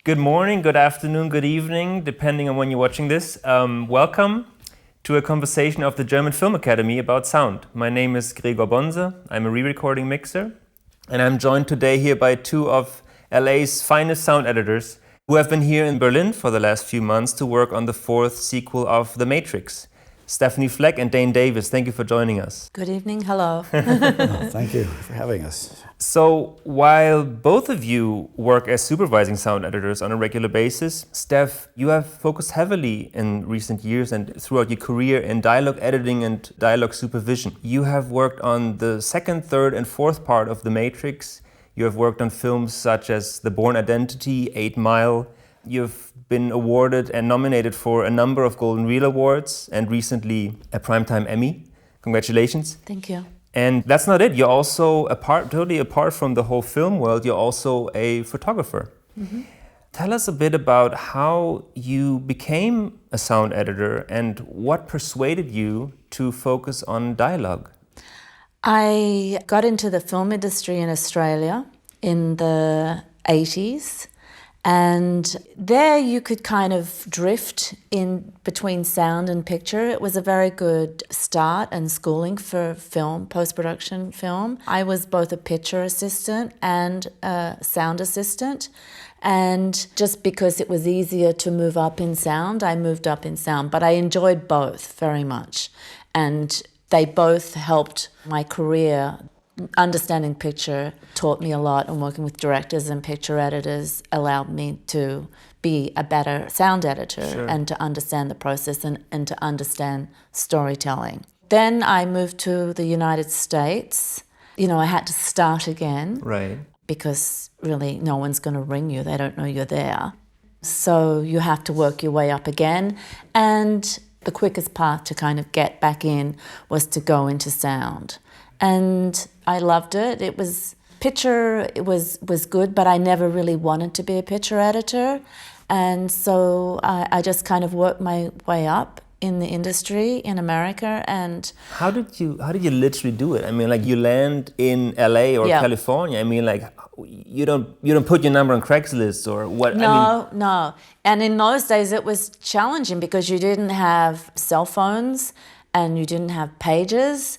Good morning, good afternoon, good evening, depending on when you're watching this. Welcome to a conversation of the German Filmakademie about sound. My name is Gregor Bonse, I'm a re-recording mixer, and I'm joined today here by two of LA's finest sound editors who have been here in Berlin for the last few months to work on the fourth sequel of The Matrix. Stephanie Flack and Dane A. Thank you for joining us. Good evening, hello. Thank you for having us. So, while both of you work as supervising sound editors on a regular basis, Steph, you have focused heavily in recent years and throughout your career in dialogue editing and dialogue supervision. You have worked on the second, third, and fourth part of The Matrix. You have worked on films such as The Bourne Identity, 8 Mile. You've been awarded and nominated for a number of Golden Reel Awards and recently a Primetime Emmy. Congratulations. Thank you. And that's not it. You're also, totally apart from the whole film world, you're also a photographer. Mm-hmm. Tell us a bit about how you became a sound editor and what persuaded you to focus on dialogue. I got into the film industry in Australia in the 80s. And there you could kind of drift in between sound and picture. It was a very good start and schooling for film, post-production film. I was both a picture assistant and a sound assistant. And just because it was easier to move up in sound, I moved up in sound. But I enjoyed both very much. And they both helped my career. Understanding picture taught me a lot, and working with directors and picture editors allowed me to be a better sound editor. Sure. And to understand the process and to understand storytelling. Then I moved to the United States. You know, I had to start again. Right. Because really no one's going to ring you. They don't know you're there. So you have to work your way up again. And the quickest path to kind of get back in was to go into sound. And I loved it. It was good, but I never really wanted to be a picture editor. And so I just kind of worked my way up in the industry in America. And how did you literally do it? I mean, like, you land in LA or California. I mean, like, you don't put your number on Craigslist or what? No. And in those days it was challenging because you didn't have cell phones and you didn't have pages.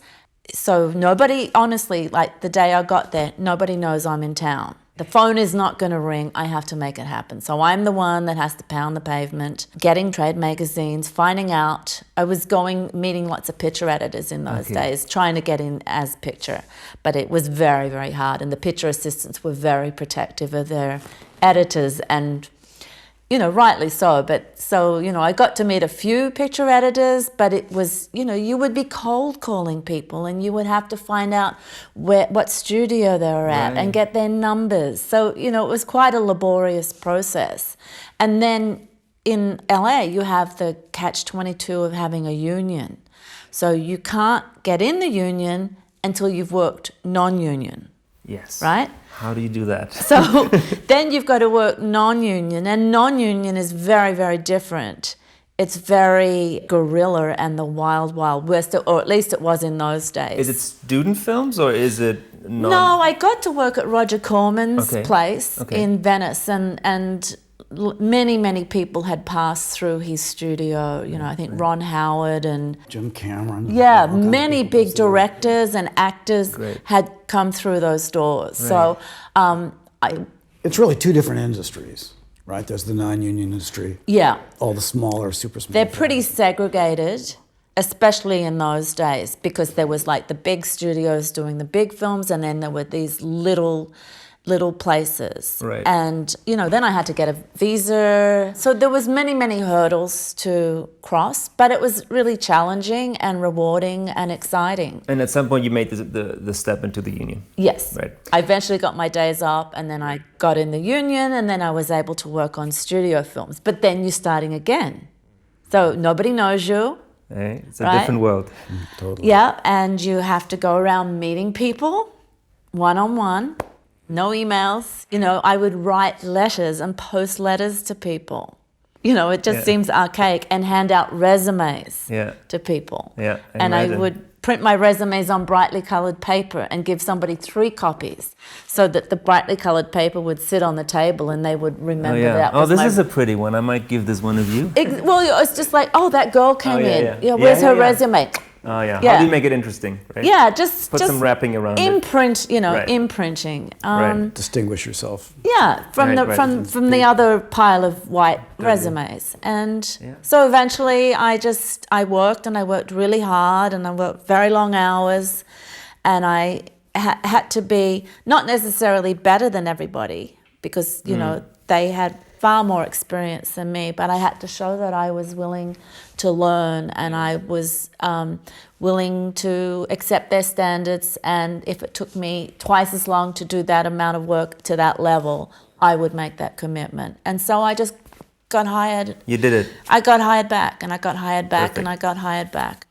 So nobody, honestly, like the day I got there, nobody knows I'm in town. The phone is not going to ring. I have to make it happen. So I'm the one that has to pound the pavement, getting trade magazines, finding out. I was meeting lots of picture editors in those days, trying to get in as picture. But it was very, very hard. And the picture assistants were very protective of their editors and, you know, rightly so. But so, you know, I got to meet a few picture editors, but it was, you know, you would be cold calling people and you would have to find out what studio they were at and get their numbers. So, you know, it was quite a laborious process. And then in LA, you have the catch-22 of having a union. So you can't get in the union until you've worked non-union. Yes. Right? How do you do that? So then you've got to work non-union, and non-union is very, very different. It's very guerrilla and the wild, wild west, or at least it was in those days. Is it student films or is it non? No, I got to work at Roger Corman's place in Venice, and many, many people had passed through his studio. You know, I think Ron Howard and Jim Cameron. Yeah, many big directors and actors had come through those doors. Right. So it's really two different industries, right? There's the non-union industry. Yeah. All the smaller, super small. They're pretty segregated, especially in those days, because there was like the big studios doing the big films, and then there were these little places. Right. And, you know, then I had to get a visa. So there was many, many hurdles to cross, but it was really challenging and rewarding and exciting. And at some point you made the step into the union. Yes. Right. I eventually got my days off, and then I got in the union, and then I was able to work on studio films. But then you're starting again. So nobody knows you. Hey, it's a different world. Totally. Yeah, and you have to go around meeting people one-on-one. No emails. You know, I would write letters and post letters to people. You know, it just seems archaic, and hand out resumes to people. Yeah, and I would print my resumes on brightly colored paper and give somebody 3 copies so that the brightly colored paper would sit on the table and they would remember that. This is a pretty one. I might give this one of you. Well, it's just like, oh, that girl came in. Yeah. Where's her resume? Oh yeah. How do you make it interesting? Right? Yeah, just put some wrapping around imprint, it. imprinting. Distinguish yourself. Yeah, from the other pile of white resumes. And so eventually I worked really hard, and I worked very long hours, and I had to be not necessarily better than everybody because, they had far more experience than me, but I had to show that I was willing to learn, and I was willing to accept their standards, and if it took me twice as long to do that amount of work to that level, I would make that commitment. And so I just got hired. You did it. I got hired back, and I got hired back, Perfect. and I got hired back.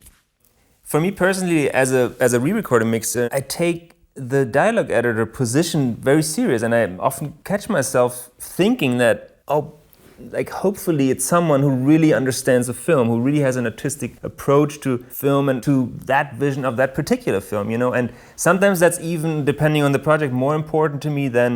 For me personally, as a re-recorder mixer, I take the dialogue editor position very serious, and I often catch myself thinking that, hopefully it's someone who really understands a film, who really has an artistic approach to film and to that vision of that particular film, and sometimes that's even, depending on the project, more important to me than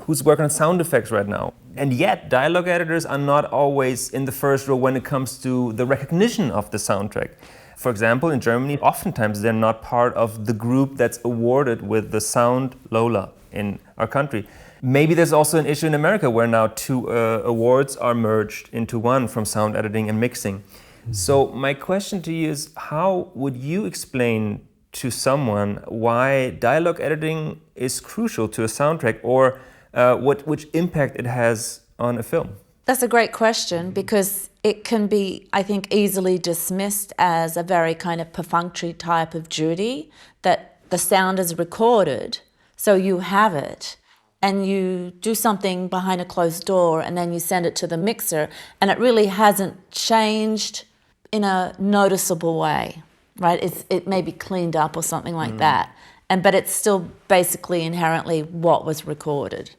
who's working on sound effects right now. And yet, dialogue editors are not always in the first row when it comes to the recognition of the soundtrack. For example, in Germany, oftentimes they're not part of the group that's awarded with the Sound Lola in our country. Maybe there's also an issue in America where now 2 awards are merged into one from sound editing and mixing. So my question to you is, how would you explain to someone why dialogue editing is crucial to a soundtrack, or which impact it has on a film? That's a great question, because it can be, I think, easily dismissed as a very kind of perfunctory type of duty, that the sound is recorded, so you have it, and you do something behind a closed door, and then you send it to the mixer, and it really hasn't changed in a noticeable way, right? It may be cleaned up or something like that, but it's still basically inherently what was recorded.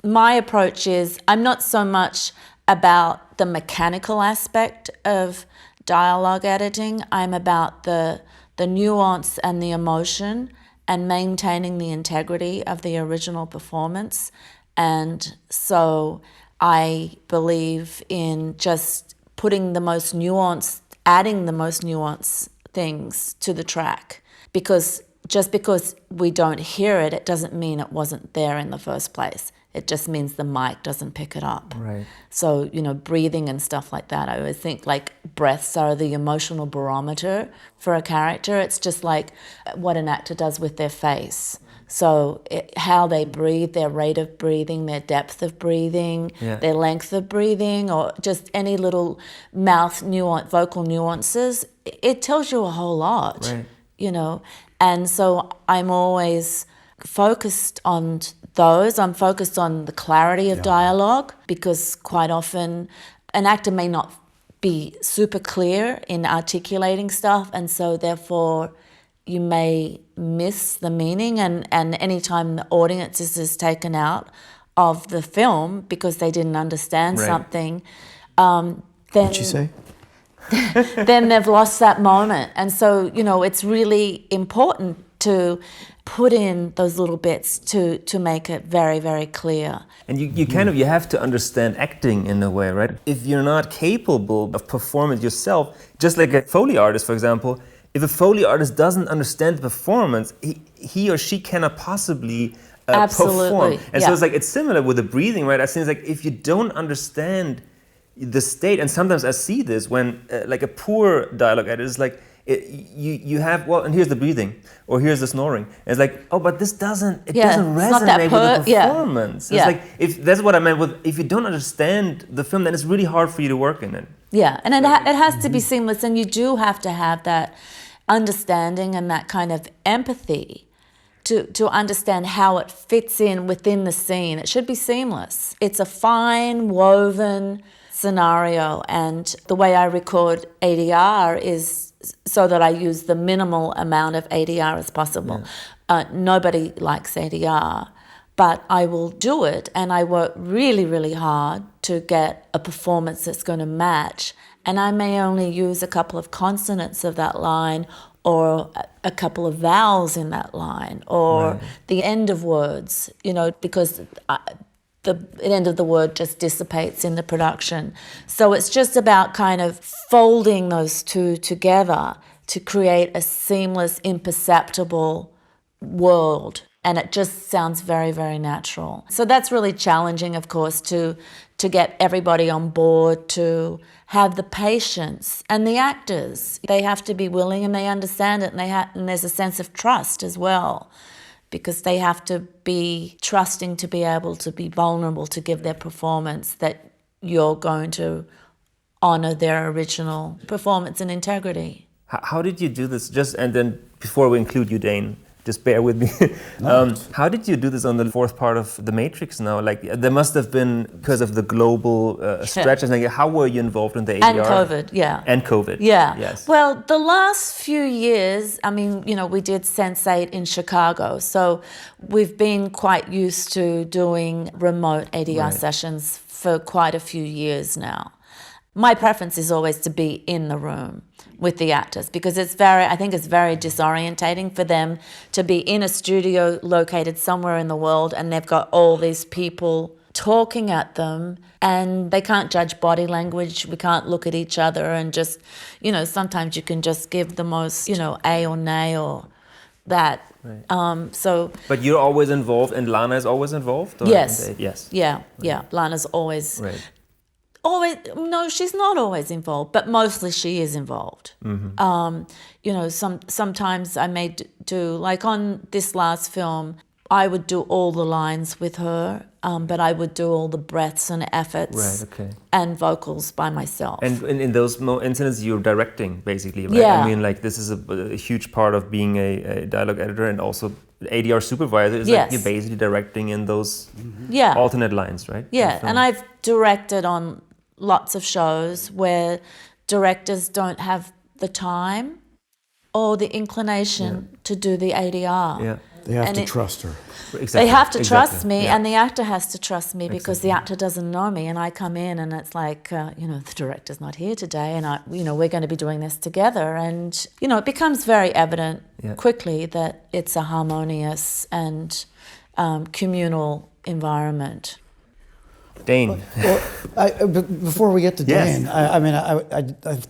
My approach is, I'm not so much about the mechanical aspect of dialogue editing. I'm about the nuance and the emotion and maintaining the integrity of the original performance. And so I believe in just putting the most nuanced, adding the most nuanced things to the track, because just because we don't hear it, it doesn't mean it wasn't there in the first place. It just means the mic doesn't pick it up. Right. So, breathing and stuff like that, I always think like breaths are the emotional barometer for a character. It's just like what an actor does with their face. So how they breathe, their rate of breathing, their depth of breathing, their length of breathing, or just any little mouth nuance, vocal nuances, it tells you a whole lot, right. And so I'm always focused on those. I'm focused on the clarity of dialogue, because quite often an actor may not be super clear in articulating stuff, and so therefore you may miss the meaning, and anytime the audience is taken out of the film because they didn't understand something, then what'd she say? then they've lost that moment. And so, it's really important to put in those little bits to make it very, very clear. And you have to understand acting in a way, right? If you're not capable of performing yourself, just like a Foley artist, for example, if a Foley artist doesn't understand the performance, he or she cannot possibly perform. And so it's similar with the breathing, right? I think it's like if you don't understand the state, and sometimes I see this when like a poor dialogue editor is like, you have, and here's the breathing, or here's the snoring. And it's like, but this doesn't resonate with the performance. It's like, if that's what I meant with, if you don't understand the film, then it's really hard for you to work in it. Yeah, and it has to be seamless, and you do have to have that understanding and that kind of empathy to understand how it fits in within the scene. It should be seamless. It's a fine woven scenario, and the way I record ADR is so that I use the minimal amount of ADR as possible. Nobody likes ADR, but I will do it, and I work really, really hard to get a performance that's going to match, and I may only use a couple of consonants of that line, or a couple of vowels in that line, or the end of words, because the end of the word just dissipates in the production. So it's just about kind of folding those two together to create a seamless, imperceptible world. And it just sounds very, very natural. So that's really challenging, of course, to get everybody on board, to have the patience. And the actors, they have to be willing and they understand it, and there's a sense of trust as well, because they have to be trusting to be able to be vulnerable, to give their performance, that you're going to honour their original performance and integrity. How did you do this? And then before we include you, Dane, just bear with me. How did you do this on the fourth part of The Matrix now? Like, there must have been, because of the global stretches, like, how were you involved in the ADR? And COVID, yeah. And COVID. Yeah. Yes. Well, the last few years, I mean, we did Sense8 in Chicago, so we've been quite used to doing remote ADR sessions for quite a few years now. My preference is always to be in the room with the actors, because I think it's very disorientating for them to be in a studio located somewhere in the world and they've got all these people talking at them and they can't judge body language. We can't look at each other and just, sometimes you can just give the most, A or nay or that. Right. But you're always involved and Lana is always involved? Or yes. Yes. Yeah. Lana's always... Right. No, she's not always involved, but mostly she is involved. Mm-hmm. Sometimes I may do, like on this last film, I would do all the lines with her, but I would do all the breaths and efforts and vocals by myself. And in those incidents, you're directing, basically, right? Yeah. I mean, like, this is a huge part of being a dialogue editor and also ADR supervisor is like you're basically directing in those alternate lines, right? Yeah, and I've directed on lots of shows where directors don't have the time or the inclination to do the ADR. Yeah. They have to trust her. Exactly. They have to trust me, and the actor has to trust me because the actor doesn't know me, and I come in and it's like, the director's not here today, and we're going to be doing this together, and it becomes very evident quickly that it's a harmonious and communal environment. Dane. Well, before we get to Dane, I'd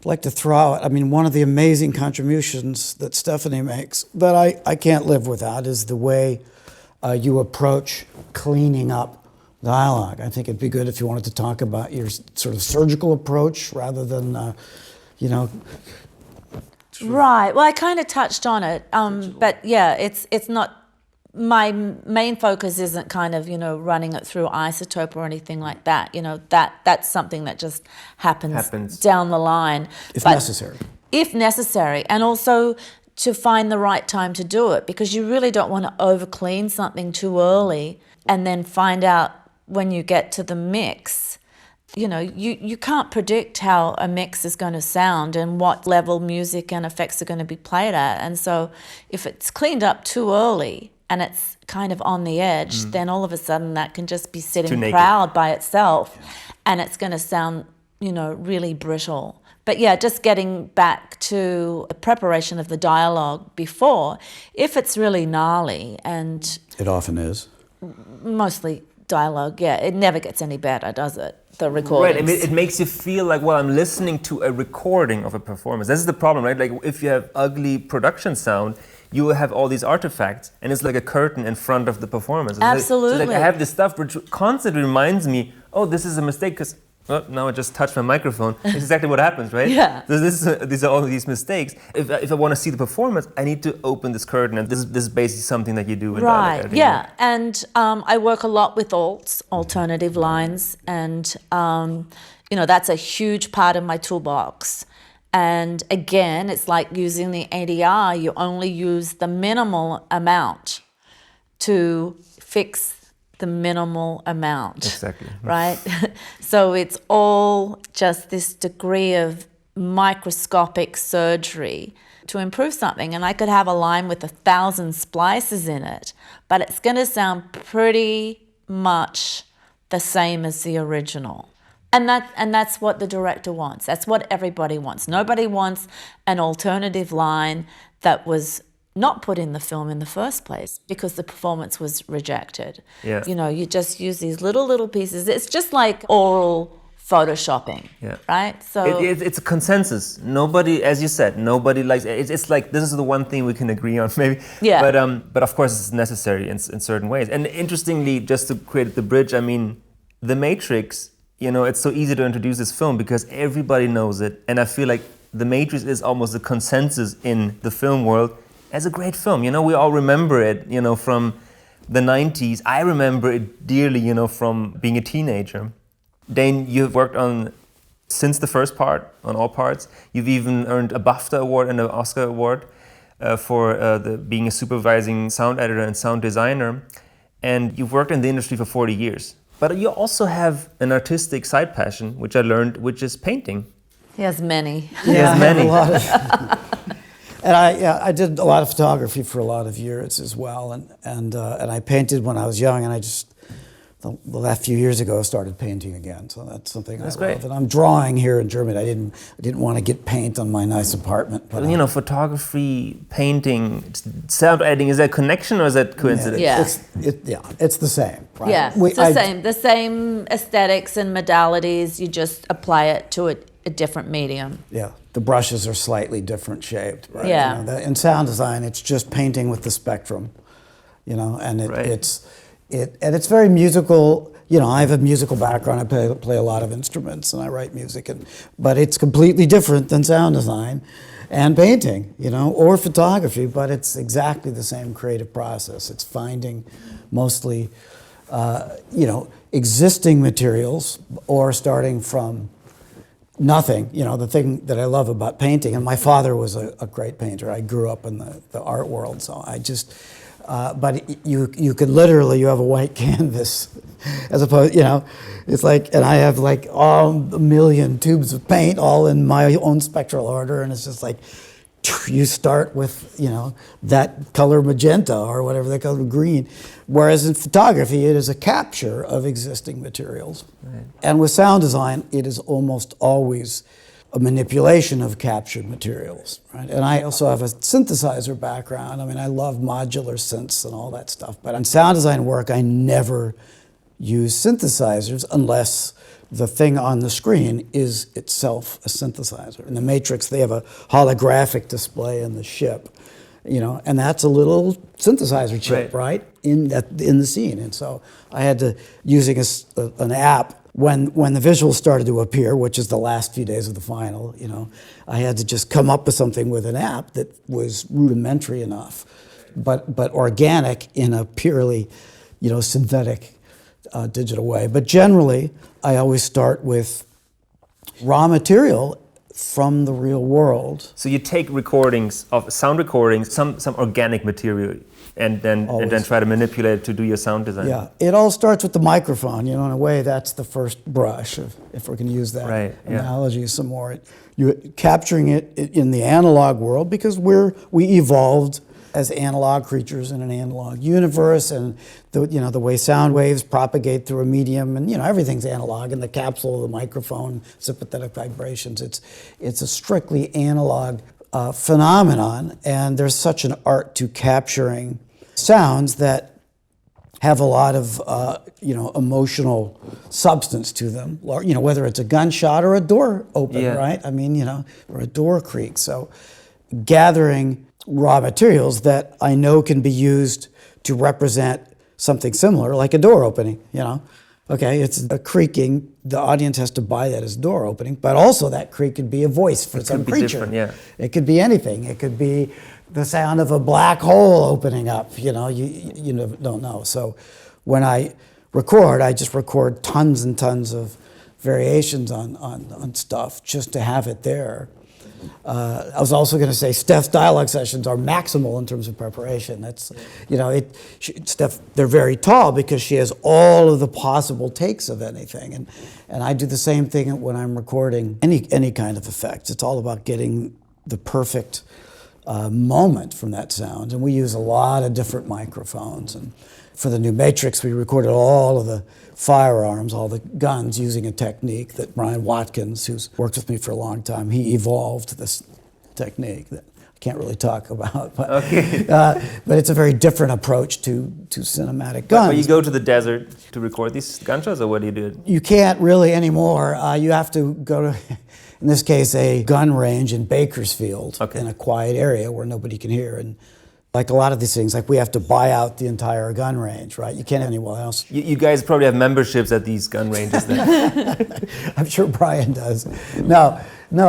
like to throw out, one of the amazing contributions that Stephanie makes that I can't live without is the way you approach cleaning up dialogue. I think it'd be good if you wanted to talk about your sort of surgical approach rather than, Right. Well, I kind of touched on it, but yeah, it's not. My main focus isn't kind of, running it through isotope or anything like that. That's something that just happens down the line. If necessary. If necessary. And also to find the right time to do it, because you really don't want to over-clean something too early and then find out when you get to the mix, you can't predict how a mix is going to sound and what level music and effects are going to be played at. And so if it's cleaned up too early and it's kind of on the edge, then all of a sudden that can just be sitting proud by itself and it's going to sound, really brittle. But yeah, just getting back to the preparation of the dialogue before, if it's really gnarly and... It often is. Mostly dialogue, it never gets any better, does it? The recordings. Right, I mean, it makes you feel like, well, I'm listening to a recording of a performance. This is the problem, right? Like, if you have ugly production sound, you will have all these artifacts, and it's like a curtain in front of the performance. Absolutely. So like, I have this stuff which constantly reminds me, oh, this is a mistake, because now I just touched my microphone. It's exactly what happens, right? Yeah. So these are all these mistakes. If I want to see the performance, I need to open this curtain, and this is basically something that you do in dialogue editing. Yeah, and I work a lot with alternative lines, and that's a huge part of my toolbox. And again, it's like using the ADR. You only use the minimal amount to fix the minimal amount. Exactly. Right? So it's all just this degree of microscopic surgery to improve something. And I could have a line with 1,000 splices in it, but it's going to sound pretty much the same as the original. And that's what the director wants. That's what everybody wants. Nobody wants an alternative line that was not put in the film in the first place because the performance was rejected. Yeah. You know, you just use these little pieces. It's just like oral photoshopping, right? So it's a consensus. Nobody, as you said, nobody likes it. It's like this is the one thing we can agree on, maybe. Yeah. But of course, it's necessary in certain ways. And interestingly, just to create the bridge, I mean, The Matrix. You know, it's so easy to introduce this film because everybody knows it, and I feel like The Matrix is almost a consensus in the film world as a great film. You know, we all remember it, you know, from the 90s. I remember it dearly, you know, from being a teenager. Dane, you've worked on, since the first part, on all parts. You've even earned a BAFTA award and an Oscar award for being a supervising sound editor and sound designer. And you've worked in the industry for 40 years. But you also have an artistic side passion, which I learned, which is painting. he has many. He has many. And I did a lot of photography for a lot of years as well, and I painted when I was young, and I just the last few years ago started painting again. So that's something I love. And I'm drawing here in Germany. I didn't want to get paint on my nice apartment. But you know, photography, painting, sound editing, is that connection or is that coincidence? Yeah. It's the same. Right? Yeah, it's the same aesthetics and modalities. You just apply it to a different medium. Yeah, the brushes are slightly different shaped. Right? Yeah. You know, in sound design, it's just painting with the spectrum. You know, and it's very musical. You know, I have a musical background. I play a lot of instruments and I write music, but it's completely different than sound design and painting, you know, or photography, but it's exactly the same creative process. It's finding mostly, you know, existing materials or starting from nothing. You know, the thing that I love about painting, and my father was a great painter. I grew up in the art world, so I just... but you could literally, you have a white canvas as opposed, you know, it's like, and I have like a million tubes of paint all in my own spectral order, and it's just like, you start with, you know, that color magenta or whatever they color green. Whereas in photography, it is a capture of existing materials. Right. And with sound design, it is almost always a manipulation of captured materials, right? And I also have a synthesizer background. I mean, I love modular synths and all that stuff. But on sound design work, I never use synthesizers unless the thing on the screen is itself a synthesizer. In the Matrix, they have a holographic display in the ship, you know, and that's a little synthesizer chip, right? In the scene. And so I had to, using an app, when the visuals started to appear, which is the last few days of the final, you know, I had to just come up with something with an app that was rudimentary enough, but organic in a purely, you know, synthetic digital way. But generally, I always start with raw material from the real world. So you take recordings of sound recordings, some organic material, and then try to manipulate it to do your sound design. Yeah, it all starts with the microphone. You know, in a way, that's the first brush, if we're going to use that analogy some more. You're capturing it in the analog world because we evolved as analog creatures in an analog universe, and the way sound waves propagate through a medium, and you know everything's analog. In the capsule of the microphone, sympathetic vibrations. It's a strictly analog phenomenon, and there's such an art to capturing sounds that have a lot of emotional substance to them. You know, whether it's a gunshot or a door open, right? I mean, you know, or a door creak. So, gathering raw materials that I know can be used to represent something similar, like a door opening, you know. Okay, it's a creaking, the audience has to buy that as door opening, but also that creak could be a voice for some creature. It could be anything. It could be the sound of a black hole opening up, you know, you don't know. So when I record, I just record tons and tons of variations on stuff just to have it there. I was also going to say Steph's dialogue sessions are maximal in terms of preparation. That's, you know, Steph, they're very tall because she has all of the possible takes of anything, and I do the same thing when I'm recording any kind of effects. It's all about getting the perfect moment from that sound, and we use a lot of different microphones. And for the new Matrix, we recorded all of the firearms, all the guns, using a technique that Brian Watkins, who's worked with me for a long time, he evolved this technique that I can't really talk about, but Okay. but it's a very different approach to cinematic guns. But you go to the desert to record these gunshots, or what do you do? You can't really anymore. You have to go to, in this case, a gun range in Bakersfield, in a quiet area where nobody can hear. And like a lot of these things, like we have to buy out the entire gun range, right? You can't anywhere else. You guys probably have memberships at these gun ranges then. I'm sure Brian does. No,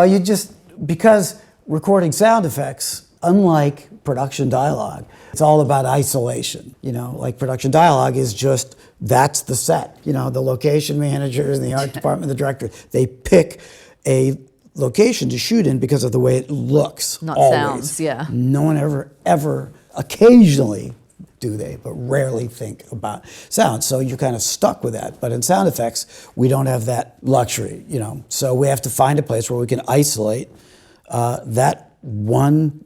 you just, because recording sound effects, unlike production dialogue, it's all about isolation. You know, like production dialogue is just, that's the set. You know, the location managers and the art department, the director, they pick a location to shoot in because of the way it looks. Not always. sounds, yeah. No one ever, occasionally do they, but rarely think about sound. So you're kind of stuck with that. But in sound effects, we don't have that luxury, you know. So we have to find a place where we can isolate that one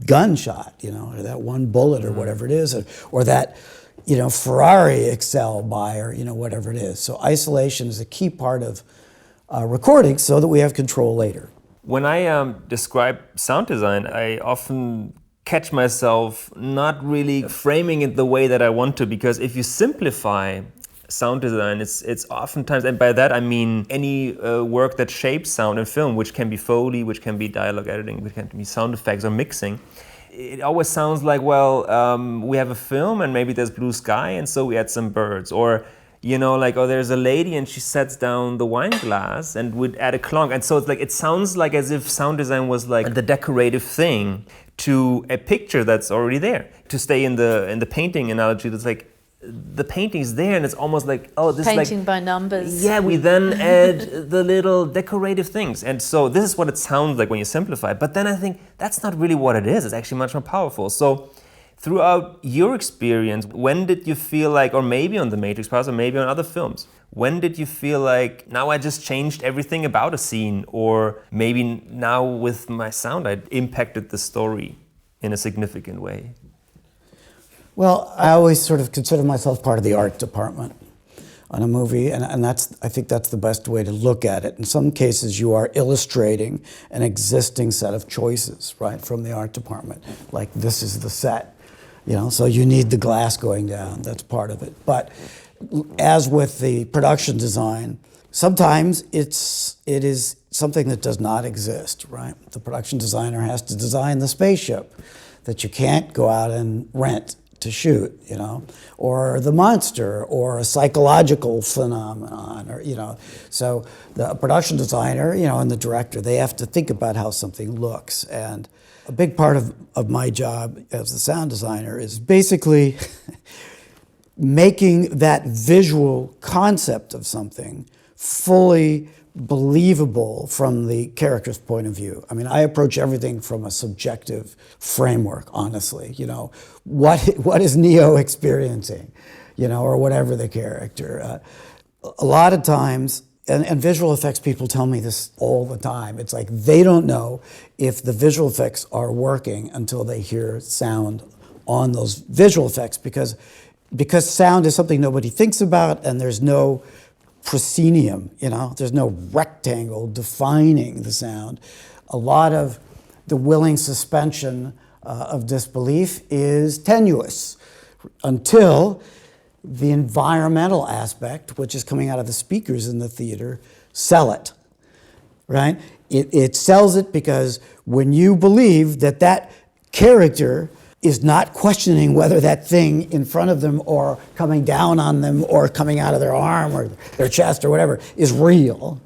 gunshot, you know, or that one bullet or whatever it is, or that, you know, Ferrari excel by, or, you know, whatever it is. So isolation is a key part of recording so that we have control later. When I describe sound design, I often catch myself not really framing it the way that I want to, because if you simplify sound design, it's oftentimes, and by that I mean any work that shapes sound in film, which can be Foley, which can be dialogue editing, which can be sound effects or mixing. It always sounds like, well, we have a film and maybe there's blue sky and so we add some birds. Or, you know, like, oh, there's a lady and she sets down the wine glass and would add a clonk. And so it's like, it sounds like as if sound design was like the decorative thing to a picture that's already there. To stay in the painting analogy, that's like, the painting's there and it's almost like, oh, this Painting like, by numbers. Yeah, we then add the little decorative things. And so this is what it sounds like when you simplify. But then I think that's not really what it is. It's actually much more powerful. So throughout your experience, when did you feel like, or maybe on The Matrix Pass, or maybe on other films, when did you feel like, now I just changed everything about a scene, or maybe now with my sound I impacted the story in a significant way? Well, I always sort of consider myself part of the art department on a movie, and I think that's the best way to look at it. In some cases, you are illustrating an existing set of choices, right, from the art department. Like, this is the set, you know, so you need the glass going down. That's part of it. But as with the production design, sometimes it is something that does not exist, right? The production designer has to design the spaceship that you can't go out and rent to shoot, you know, or the monster, or a psychological phenomenon, or, you know. So the production designer, you know, and the director, they have to think about how something looks. And a big part of my job as a sound designer is basically making that visual concept of something fully believable from the character's point of view. I mean, I approach everything from a subjective framework, honestly. You know, what is Neo experiencing, you know, or whatever the character. A lot of times, and visual effects people tell me this all the time, it's like they don't know if the visual effects are working until they hear sound on those visual effects, because sound is something nobody thinks about, and there's no proscenium, you know, there's no rectangle defining the sound. A lot of the willing suspension of disbelief is tenuous until the environmental aspect, which is coming out of the speakers in the theater, sell it, right? It sells it because when you believe that that character is not questioning whether that thing in front of them or coming down on them or coming out of their arm or their chest or whatever is real,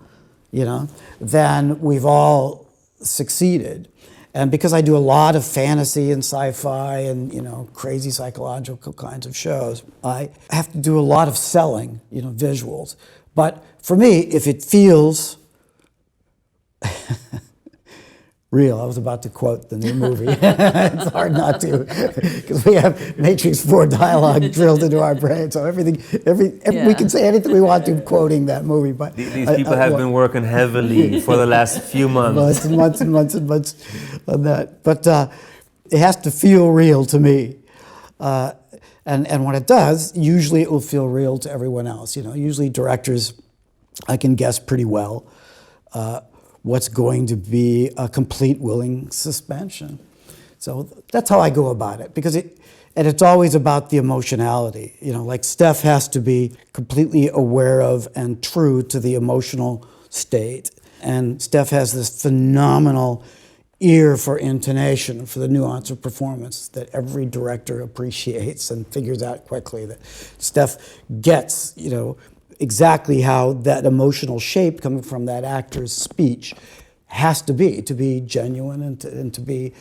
you know, then we've all succeeded. And because I do a lot of fantasy and sci-fi and, you know, crazy psychological kinds of shows, I have to do a lot of selling, you know, visuals. But for me, if it feels real. I was about to quote the new movie. It's hard not to, because we have Matrix 4 dialogue drilled into our brain. So we can say anything we want to quoting that movie. But these people have been working heavily for the last few months. Months and months on that. But it has to feel real to me. And when it does, usually it will feel real to everyone else. Usually directors, I can guess pretty well what's going to be a complete willing suspension. So that's how I go about it, because it's always about the emotionality. Like Steph has to be completely aware of and true to the emotional state. And Steph has this phenomenal ear for intonation, for the nuance of performance that every director appreciates and figures out quickly. That Steph gets, exactly how that emotional shape coming from that actor's speech has to be genuine and to be,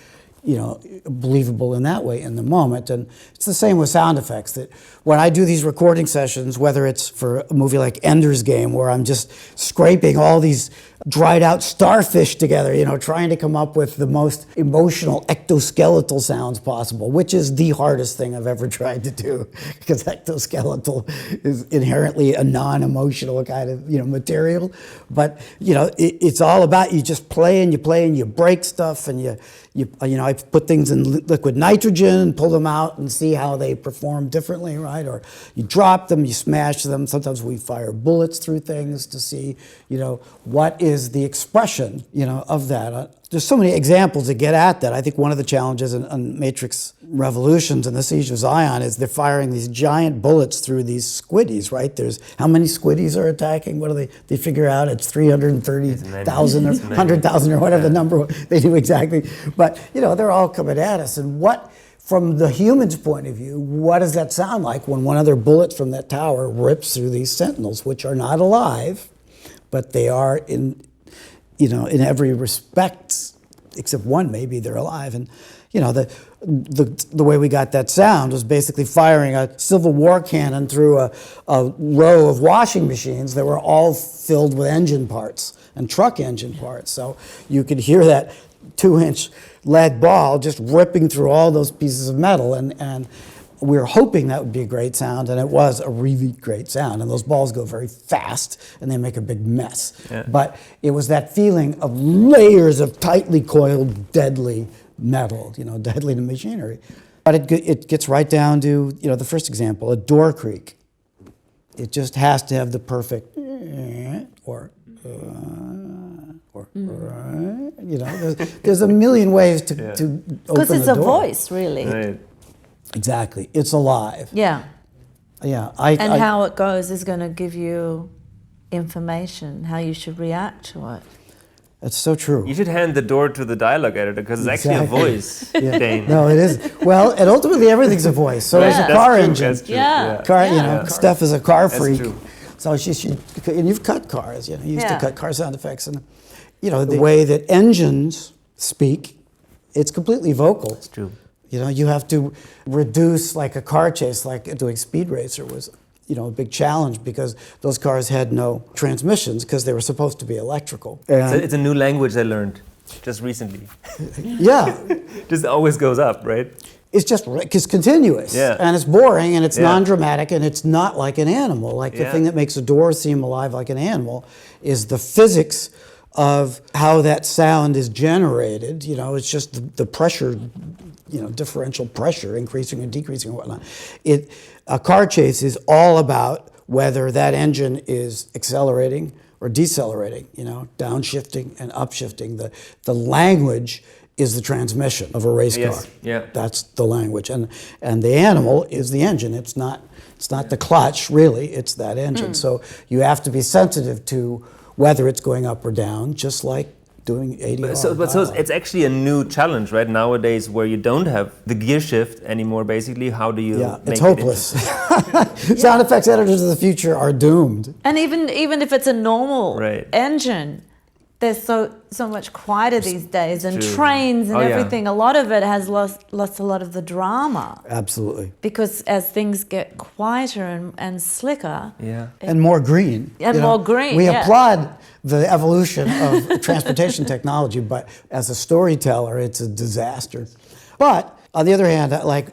believable in that way in the moment. And it's the same with sound effects, that when I do these recording sessions, whether it's for a movie like Ender's Game, where I'm just scraping all these dried out starfish together, trying to come up with the most emotional ectoskeletal sounds possible, which is the hardest thing I've ever tried to do, because ectoskeletal is inherently a non-emotional kind of, material. But, it's all about you just play and you break stuff, and I put things in liquid nitrogen and pull them out and see how they perform differently, right? Or you drop them, you smash them. Sometimes we fire bullets through things to see, what is the expression, of that. There's so many examples to get at that. I think one of the challenges in Matrix Revolutions and the Siege of Zion is they're firing these giant bullets through these squiddies, right? There's how many squiddies are attacking? What do they figure out? It's 330,000 or 100,000 or whatever the number they do exactly. But, they're all coming at us. And from the human's point of view, what does that sound like when one of their bullets from that tower rips through these sentinels, which are not alive, but they are in every respect, except one, maybe they're alive. And, the way we got that sound was basically firing a Civil War cannon through a row of washing machines that were all filled with engine parts and truck engine parts. So you could hear that 2-inch lead ball just ripping through all those pieces of metal. And we were hoping that would be a great sound, and it was a really great sound. And those balls go very fast, and they make a big mess. Yeah. But it was that feeling of layers of tightly coiled, deadly metal, deadly to machinery. But it gets right down to, the first example, a door creak. It just has to have the perfect there's a million ways to open a door. Because it's a voice, really. Right. Exactly. It's alive. Yeah. Yeah. How it goes is going to give you information, how you should react to it. That's so true. You should hand the door to the dialogue editor, because it's actually a voice, Dane. No, it is. Well, and ultimately everything's a voice. So there's a car engine. That's true. Yeah. Steph is a car freak. That's true. So and you've cut cars, you used to cut car sound effects. And, the way that engines speak, it's completely vocal. It's true. You have to reduce, like a car chase, like doing Speed Racer was, a big challenge, because those cars had no transmissions because they were supposed to be electrical. It's a new language I learned just recently. Yeah. Just always goes up, right? It's continuous, and it's boring, and it's non-dramatic, and it's not like an animal. Like the thing that makes a door seem alive like an animal is the physics of how that sound is generated. It's just the pressure, differential pressure, increasing and decreasing and whatnot. A car chase is all about whether that engine is accelerating or decelerating, downshifting and upshifting. The language is the transmission of a race car. Yeah. That's the language. And the animal is the engine. It's not the clutch, really. It's that engine. So you have to be sensitive to whether it's going up or down, just like doing ADR. So it's actually a new challenge, right? Nowadays, where you don't have the gear shift anymore, basically. How do you make it's hopeless. Sound effects editors of the future are doomed. And even if it's a normal engine, they're so much quieter these days, and trains and everything. A lot of it has lost a lot of the drama. Absolutely. Because as things get quieter and slicker, and more green, more green. We applaud the evolution of transportation technology, but as a storyteller, it's a disaster. But on the other hand, like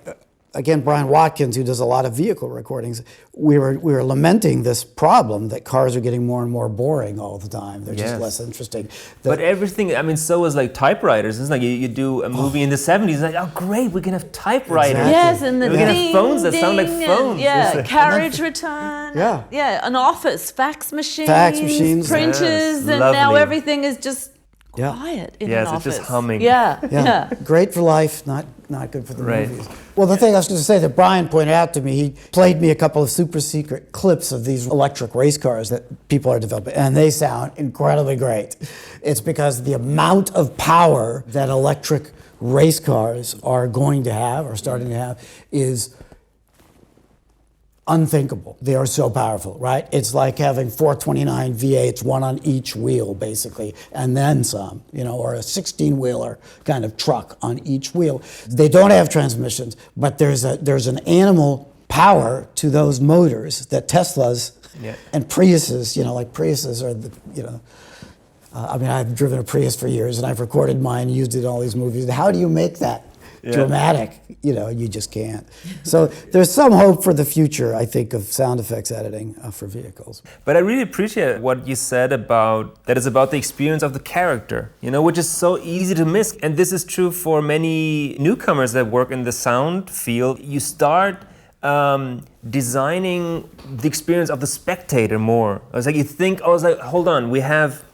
again, Brian Watkins, who does a lot of vehicle recordings, we were lamenting this problem that cars are getting more and more boring all the time. They're just less interesting. But everything, I mean, so is like typewriters. It's like you do a movie in the 70s, like, oh great, we can have typewriters. Exactly. Yes, and the we can have phones that sound like phones. Carriage return. An office, fax machines, printers, and now everything is just quiet in an office. It's just humming. Great for life, not good for the movies. Well, the thing I was going to say that Brian pointed out to me, he played me a couple of super secret clips of these electric race cars that people are developing, and they sound incredibly great. It's because the amount of power that electric race cars are going to have, or starting to have, is unthinkable. They are so powerful, right? It's like having 429 V8s, one on each wheel, basically, and then some, or a 16-wheeler kind of truck on each wheel. They don't have transmissions, but there's an animal power to those motors that Teslas and Priuses, like Priuses are the, I mean, I've driven a Prius for years, and I've recorded mine, used it in all these movies. How do you make that dramatic? You just can't. So there's some hope for the future, I think, of sound effects editing for vehicles. But I really appreciate what you said about that is about the experience of the character, which is so easy to miss. And this is true for many newcomers that work in the sound field. You start designing the experience of the spectator more. It's like you think, hold on, we have,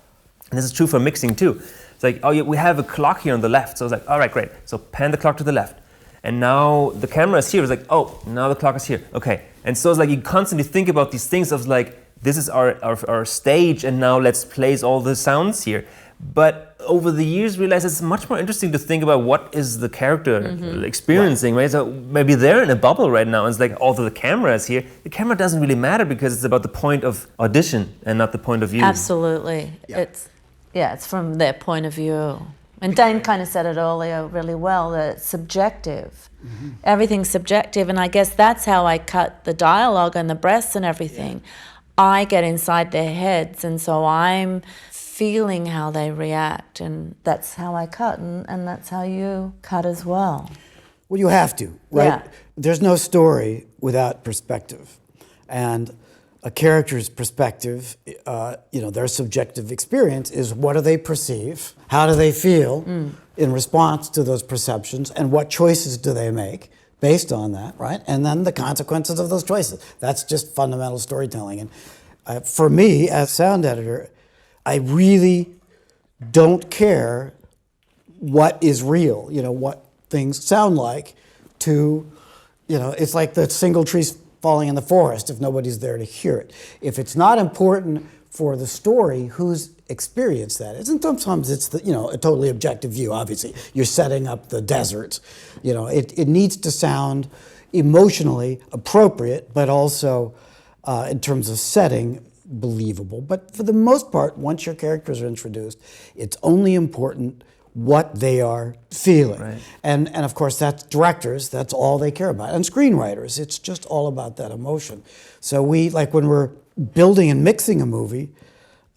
and this is true for mixing too. It's like, we have a clock here on the left. So it's like, all right, great. So pan the clock to the left. And now the camera is here. It's like, now the clock is here. Okay. And so it's like you constantly think about these things of like, this is our stage, and now let's place all the sounds here. But over the years, realize it's much more interesting to think about what is the character experiencing, right? So maybe they're in a bubble right now, and it's like, although the camera is here, the camera doesn't really matter because it's about the point of audition and not the point of view. Absolutely. It's from their point of view. And Dane kind of said it earlier really well, that it's subjective. Everything's subjective, and I guess that's how I cut the dialogue and the breaths and everything. I get inside their heads, and so I'm feeling how they react, and that's how I cut, and that's how you cut as well. Well, you have to, right? There's no story without perspective. And a character's perspective, their subjective experience is what do they perceive, how do they feel in response to those perceptions, and what choices do they make based on that, right? And then the consequences of those choices. That's just fundamental storytelling. And for me, as sound editor, I really don't care what is real, what things sound like it's like the single trees falling in the forest if nobody's there to hear it. If it's not important for the story, whose experience that is. And sometimes it's a totally objective view, obviously. You're setting up the desert. It needs to sound emotionally appropriate, but also in terms of setting, believable. But for the most part, once your characters are introduced, it's only important what they are feeling. Right. And of course, that's directors, that's all they care about. And screenwriters, it's just all about that emotion. So when we're building and mixing a movie,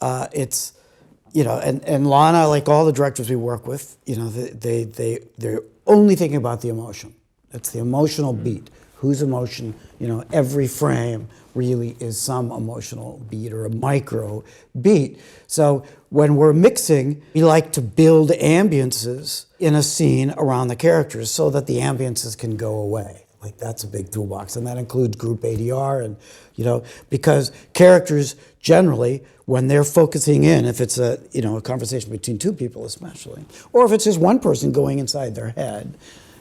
it's, and Lana, like all the directors we work with, they're only thinking about the emotion. It's the emotional beat. Whose emotion, every frame really is some emotional beat or a micro beat. So when we're mixing, we like to build ambiences in a scene around the characters so that the ambiences can go away. Like that's a big toolbox, and that includes group ADR, and because characters generally, when they're focusing in, if it's a conversation between two people especially, or if it's just one person going inside their head,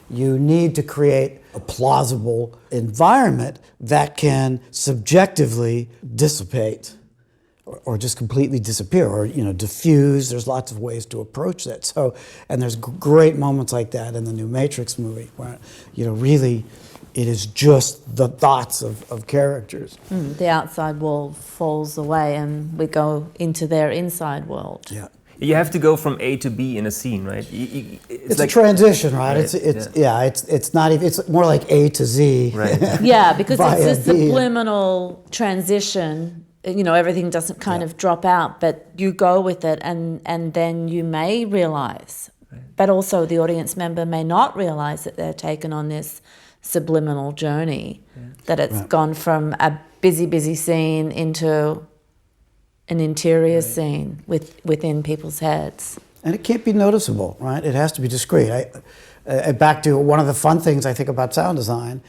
you need to create a plausible environment that can subjectively dissipate or just completely disappear or diffuse. There's lots of ways to approach that. So, and there's great moments like that in the new Matrix movie where really it is just the thoughts of characters. The outside wall falls away and we go into their inside world. Yeah. You have to go from A to B in a scene, right? It's like a transition, right? It's not even. It's more like A to Z. Right. Yeah, because it's a subliminal transition. Everything doesn't kind of drop out, but you go with it, and then you may realize, but also the audience member may not realize that they're taken on this subliminal journey, that it's gone from a busy scene into an interior scene within people's heads. And it can't be noticeable, right? It has to be discreet. Back to one of the fun things I think about sound design,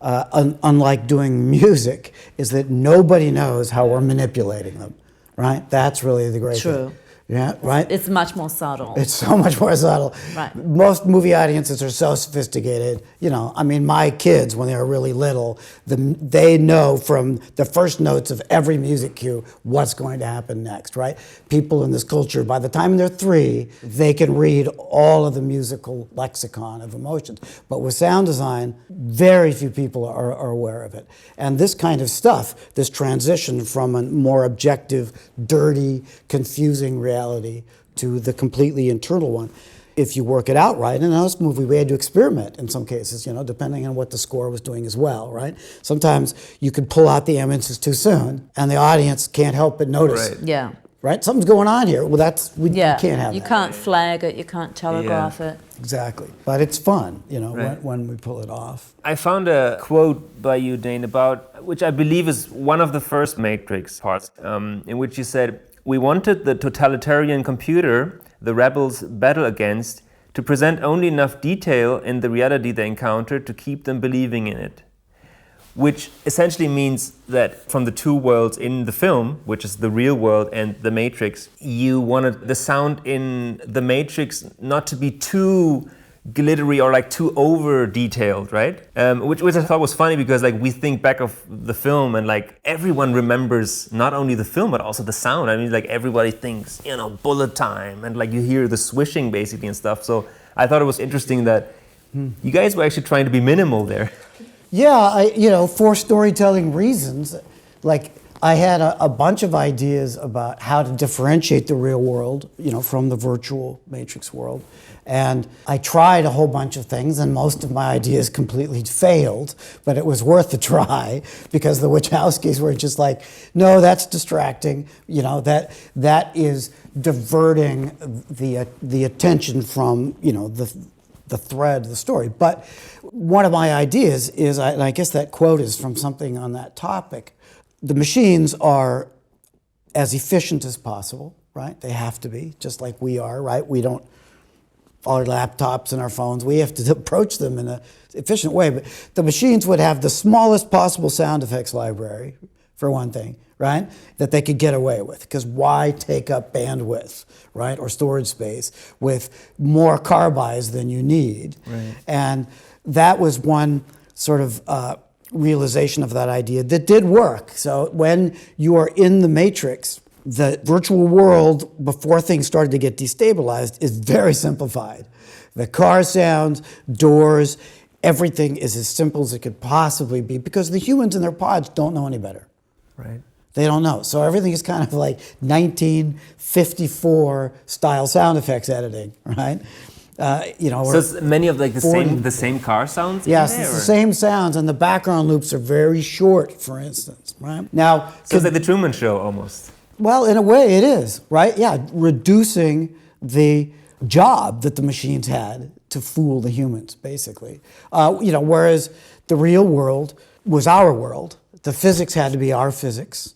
unlike doing music, is that nobody knows how we're manipulating them, right? That's really the great thing. Yeah, right? It's much more subtle. It's so much more subtle. Right. Most movie audiences are so sophisticated. You know, I mean, my kids, when they were really little, they know from the first notes of every music cue what's going to happen next, right? People in this culture, by the time they're 3, they can read all of the musical lexicon of emotions. But with sound design, very few people are aware of it. And this kind of stuff, this transition from a more objective, dirty, confusing reality to the completely internal one, if you work it out right. And in this movie, we had to experiment in some cases, you know, depending on what the score was doing as well, right? Sometimes you could pull out the ambiences too soon, and the audience can't help but notice. Right. Yeah. Right? Something's going on here. Well, you can't have You that. can't flag it, you can't telegraph it. Exactly. But it's fun, you know, when we pull it off. I found a quote by you, Dane, about, which I believe is one of the first Matrix parts, in which you said, "We wanted the totalitarian computer the rebels battle against to present only enough detail in the reality they encountered to keep them believing in it." Which essentially means that from the two worlds in the film, which is the real world and the Matrix, you wanted the sound in the Matrix not to be too glittery or like too over detailed, right? Which I thought was funny, because like we think back of the film and like everyone remembers not only the film but also the sound. I mean, like everybody thinks, you know, bullet time, and like you hear the swishing basically and stuff. So I thought it was interesting that you guys were actually trying to be minimal there. Yeah, for storytelling reasons, like I had a bunch of ideas about how to differentiate the real world, you know, from the virtual Matrix world. And I tried a whole bunch of things, and most of my ideas completely failed, but it was worth a try, because the Wachowskis were just like, no, that's distracting, you know, that is diverting the attention from, you know, the thread of the story. But one of my ideas is, and I guess that quote is from something on that topic, the machines are as efficient as possible, right? They have to be, just like we are, right? We don't, our laptops and our phones, we have to approach them in an efficient way. But the machines would have the smallest possible sound effects library, for one thing, right? That they could get away with, because why take up bandwidth, right, or storage space with more carbis than you need? Right. And that was one sort of realization of that idea that did work. So when you are in the Matrix, the virtual world, before things started to get destabilized, is very simplified. The car sounds, doors, everything is as simple as it could possibly be, because the humans in their pods don't know any better. Right. They don't know. So everything is kind of like 1954 style sound effects editing, right? So it's many of like the same car sounds? Yes, it's the same sounds, and the background loops are very short, for instance, right? Now, so it's like the Truman Show almost. Well, in a way it is, right? Yeah, reducing the job that the machines had to fool the humans, basically. Whereas the real world was our world. The physics had to be our physics.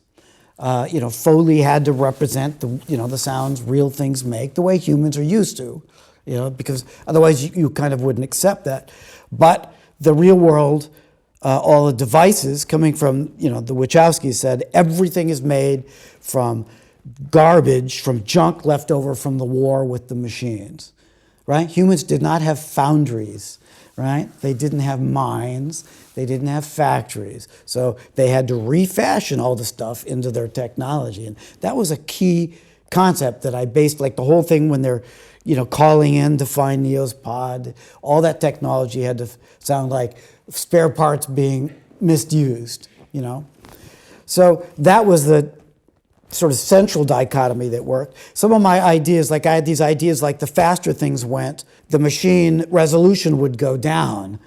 Foley had to represent the sounds real things make, the way humans are used to, because otherwise you kind of wouldn't accept that. But the real world, all the devices coming from, the Wachowskis said everything is made from garbage, from junk left over from the war with the machines, right? Humans did not have foundries, right? They didn't have mines, they didn't have factories. So they had to refashion all the stuff into their technology. And that was a key concept that I based, like the whole thing when they're, calling in to find Neo's pod, all that technology had to sound like spare parts being misused, So that was the sort of central dichotomy that worked. Some of my ideas, like I had these ideas like the faster things went, the machine resolution would go down,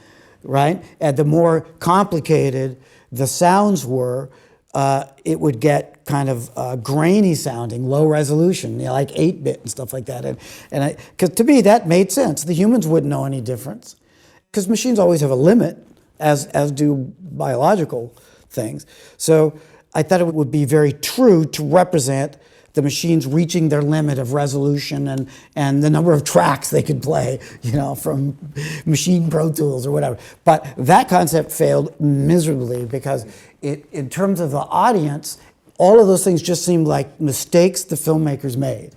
right? And the more complicated the sounds were, it would get kind of grainy sounding, low resolution, like 8-bit and stuff like that. And because to me that made sense. The humans wouldn't know any difference, because machines always have a limit, as do biological things. So I thought it would be very true to represent the machines reaching their limit of resolution and the number of tracks they could play, from machine Pro Tools or whatever. But that concept failed miserably because in terms of the audience, all of those things just seemed like mistakes the filmmakers made.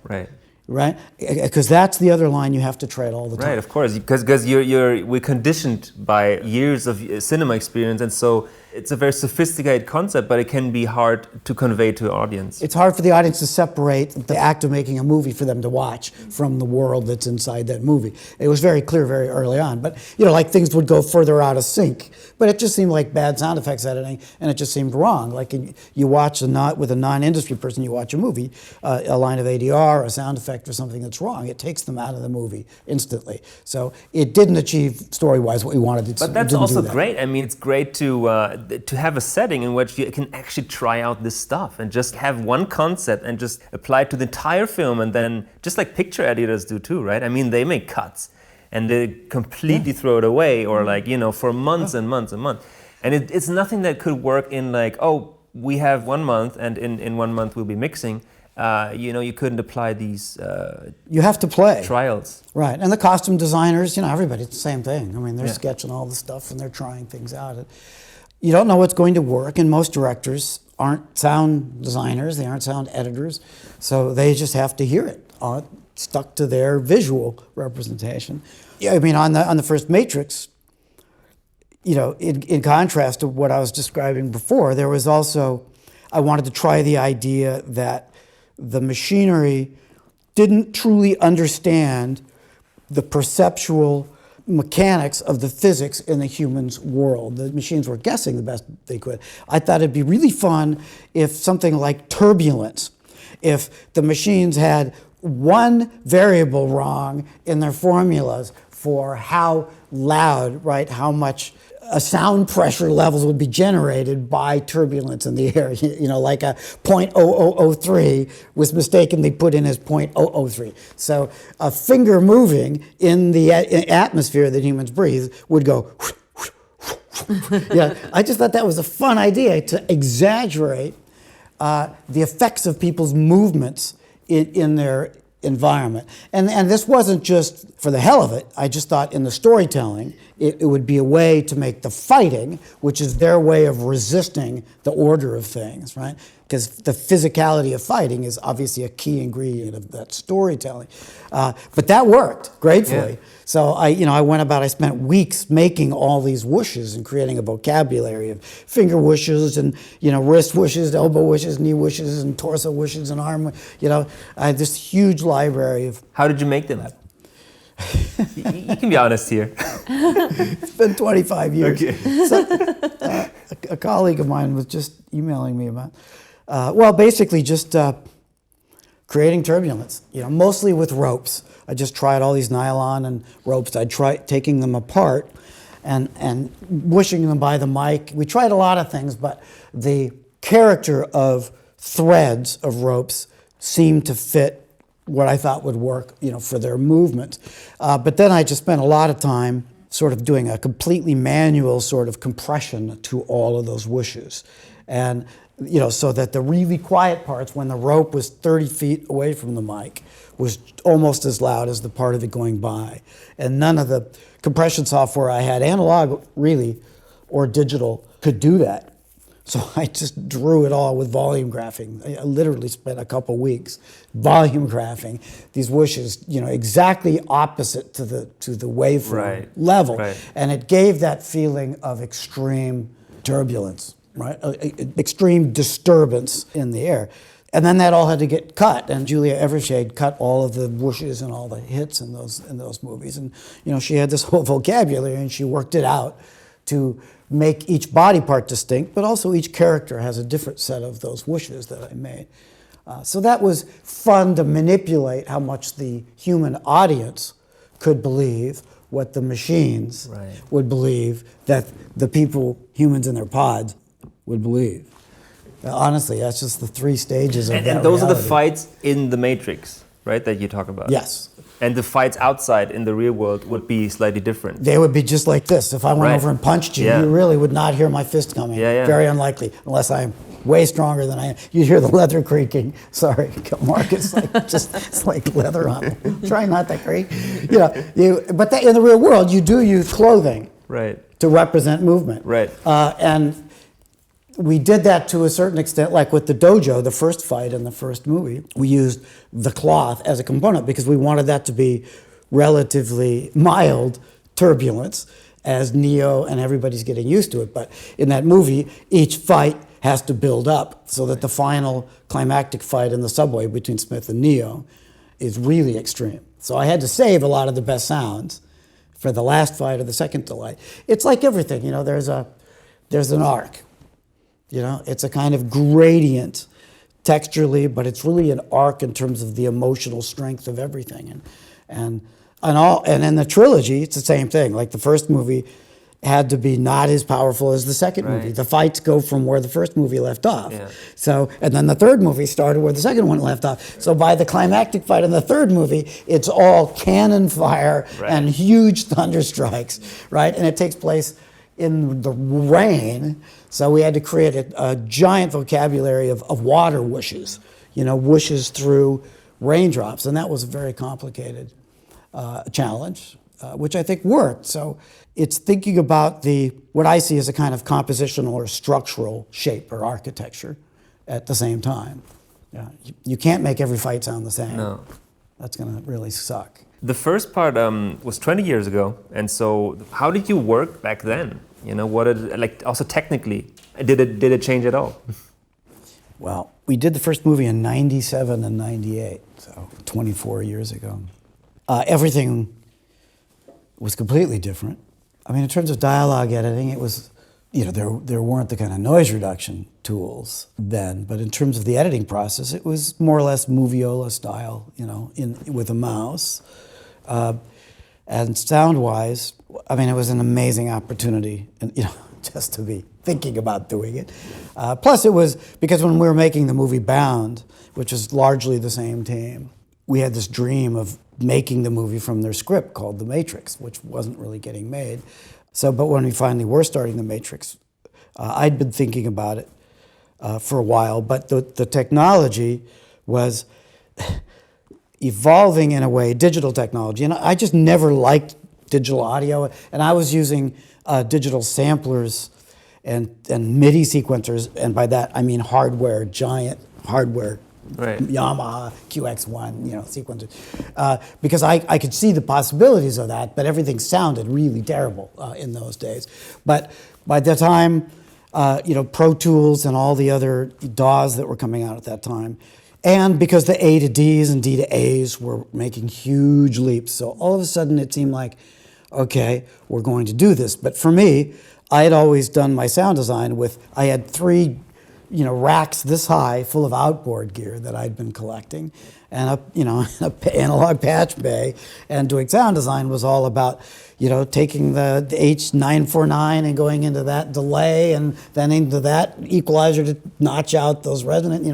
Right? Because that's the other line you have to tread all the time. Right, of course, because we're conditioned by years of cinema experience, and so it's a very sophisticated concept, but it can be hard to convey to an audience. It's hard for the audience to separate the act of making a movie for them to watch from the world that's inside that movie. It was very clear very early on, but like things would go further out of sync. But it just seemed like bad sound effects editing, and it just seemed wrong. Like you watch with a non-industry person, you watch a movie, a line of ADR, a sound effect, or something that's wrong. It takes them out of the movie instantly. So it didn't achieve story-wise what we wanted it to. But that's also great. I mean, it's great to have a setting in which you can actually try out this stuff and just have one concept and just apply it to the entire film, and then just like picture editors do too, right? I mean, they make cuts and they completely throw it away, or for months and months and months. And it's nothing that could work in we have 1 month and in 1 month we'll be mixing. You couldn't apply these you have to play trials. Right, and the costume designers, everybody, it's the same thing. I mean, they're sketching all the stuff and they're trying things out. You don't know what's going to work, and most directors aren't sound designers, they aren't sound editors, so they just have to hear it stuck to their visual representation. Yeah, I mean, on the first Matrix, in contrast to what I was describing before, there was also, I wanted to try the idea that the machinery didn't truly understand the perceptual mechanics of the physics in the human's world. The machines were guessing the best they could. I thought it'd be really fun if something like turbulence, if the machines had one variable wrong in their formulas for how loud, right, how much sound pressure levels would be generated by turbulence in the air. Like a 0.0003 was mistakenly put in as 0.003. So a finger moving in the atmosphere that humans breathe would go. I just thought that was a fun idea to exaggerate the effects of people's movements in their environment. And this wasn't just for the hell of it. I just thought in the storytelling, it would be a way to make the fighting, which is their way of resisting the order of things, right? Because the physicality of fighting is obviously a key ingredient of that storytelling. But that worked gratefully. Yeah. So I spent weeks making all these whooshes and creating a vocabulary of finger whooshes and, wrist whooshes, elbow whooshes, knee whooshes, and torso whooshes and arm, I had this huge library of... How did you make them? You can be honest here. It's been 25 years. Okay. So, a colleague of mine was just emailing me about, basically just creating turbulence, mostly with ropes. I just tried all these nylon and ropes. I tried taking them apart and whooshing them by the mic. We tried a lot of things, but the character of threads of ropes seemed to fit what I thought would work, for their movement. But then I just spent a lot of time sort of doing a completely manual sort of compression to all of those whooshes. And, so that the really quiet parts, when the rope was 30 feet away from the mic, was almost as loud as the part of it going by. And none of the compression software I had, analog really, or digital, could do that. So I just drew it all with volume graphing. I literally spent a couple weeks volume graphing these whooshes, exactly opposite to the waveform level. Right. And it gave that feeling of extreme turbulence, right? Extreme disturbance in the air. And then that all had to get cut, and Julia Evershade cut all of the whooshes and all the hits in those movies. And she had this whole vocabulary, and she worked it out to make each body part distinct, but also each character has a different set of those whooshes that I made. So that was fun to manipulate how much the human audience could believe what the machines would believe that the people, humans in their pods, would believe. Honestly, that's just the 3 stages of that And those reality. are the fights in the Matrix, right, that you talk about? Yes. And the fights outside in the real world would be slightly different. They would be just like this. If I went over and punched you, you really would not hear my fist coming. Very unlikely, unless I'm way stronger than I am. You'd hear the leather creaking. Sorry, Mark, it's like leather on it. Try not to creak. But in the real world, you do use clothing to represent movement. And we did that to a certain extent, like with the dojo, the first fight in the first movie. We used the cloth as a component because we wanted that to be relatively mild turbulence as Neo and everybody's getting used to it. But in that movie, each fight has to build up so that the final climactic fight in the subway between Smith and Neo is really extreme. So I had to save a lot of the best sounds for the last fight or the second delight. It's like everything, there's an arc. It's a kind of gradient texturally, but it's really an arc in terms of the emotional strength of everything. And in the trilogy, it's the same thing. Like the first movie had to be not as powerful as the second movie. The fights go from where the first movie left off. So, and then the third movie started where the second one left off. So by the climactic fight in the third movie, it's all cannon fire and huge thunder strikes, right? And it takes place in the rain, so we had to create a giant vocabulary of water whooshes, whooshes through raindrops, and that was a very complicated challenge, which I think worked. So it's thinking about what I see as a kind of compositional or structural shape or architecture at the same time. You can't make every fight sound the same. No. That's going to really suck. The first part was 20 years ago, and so how did you work back then? What also technically, did it change at all? Well, we did the first movie in 97 and 98, so 24 years ago. Everything was completely different. I mean, in terms of dialogue editing, it was, there weren't the kind of noise reduction tools then, but in terms of the editing process, it was more or less moviola style, with a mouse. And sound-wise, I mean, it was an amazing opportunity, and just to be thinking about doing it. Plus, it was because when we were making the movie Bound, which is largely the same team, we had this dream of making the movie from their script called The Matrix, which wasn't really getting made. So, but when we finally were starting The Matrix, I'd been thinking about it for a while, but the technology was evolving in a way, digital technology. And I just never liked digital audio. And I was using digital samplers and MIDI sequencers. And by that, I mean giant hardware, Yamaha QX1, sequencers. Because I could see the possibilities of that, but everything sounded really terrible in those days. But by the time, Pro Tools and all the other DAWs that were coming out at that time, and because the A to Ds and D to As were making huge leaps. So all of a sudden it seemed like, okay, we're going to do this. But for me, I had always done my sound design I had 3, racks this high full of outboard gear that I'd been collecting, and an analog patch bay, and doing sound design was all about, taking the H949 and going into that delay and then into that equalizer to notch out those resonant,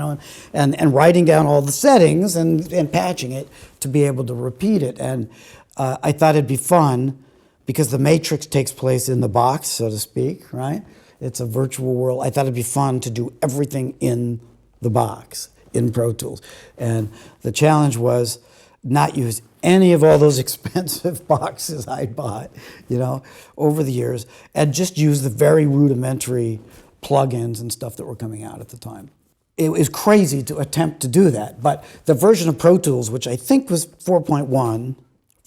and writing down all the settings and patching it to be able to repeat it. And I thought it'd be fun because the Matrix takes place in the box, so to speak, right? It's a virtual world. I thought it'd be fun to do everything in the box, in Pro Tools. And the challenge was not use any of all those expensive boxes I bought, over the years, and just use the very rudimentary plugins and stuff that were coming out at the time. It was crazy to attempt to do that, but the version of Pro Tools, which I think was 4.1,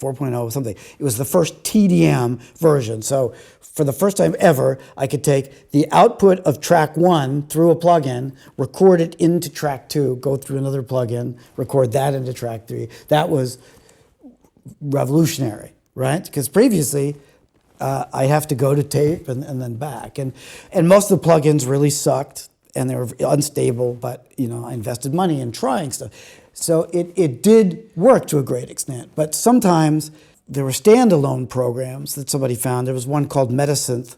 4.0 something. It was the first TDM version. So for the first time ever, I could take the output of track 1 through a plugin, record it into track 2, go through another plugin, record that into track 3. That was revolutionary, right? Because previously, I have to go to tape and then back. And most of the plugins really sucked, and they were unstable, but I invested money in trying stuff. So it did work to a great extent, but sometimes there were standalone programs that somebody found. There was one called Metasynth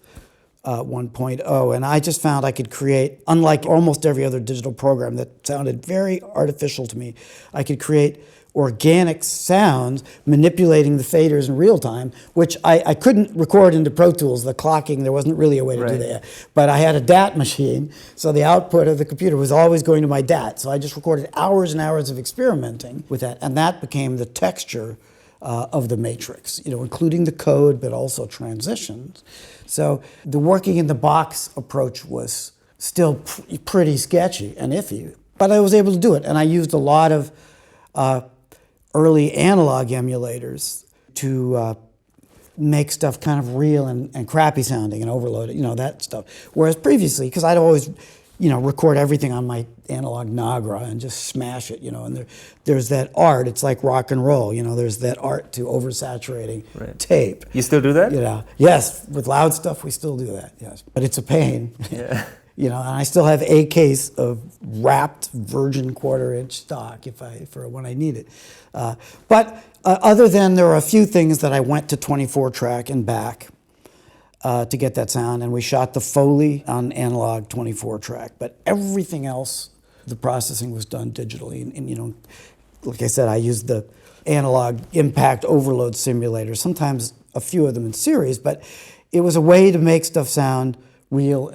1.0, and I just found I could create, unlike almost every other digital program that sounded very artificial to me, I could create organic sounds, manipulating the faders in real time, which I couldn't record into Pro Tools, the clocking, there wasn't really a way to do that. But I had a DAT machine, so the output of the computer was always going to my DAT. So I just recorded hours and hours of experimenting with that, and that became the texture of the matrix, including the code, but also transitions. So the working in the box approach was still pretty sketchy and iffy, but I was able to do it, and I used a lot of early analog emulators to make stuff kind of real and crappy sounding and overloaded, that stuff. Whereas previously, because I'd always, record everything on my analog Nagra and just smash it, and there's that art, it's like rock and roll, there's that art to oversaturating tape. You still do that? Yes, with loud stuff we still do that, yes. But it's a pain. Yeah. And I still have a case of wrapped virgin 1/4-inch stock for when I need it. But other than there are a few things that I went to 24-track and back to get that sound, and we shot the Foley on analog 24-track. But everything else, the processing was done digitally. And like I said, I used the analog impact overload simulator, sometimes a few of them in series, but it was a way to make stuff sound real,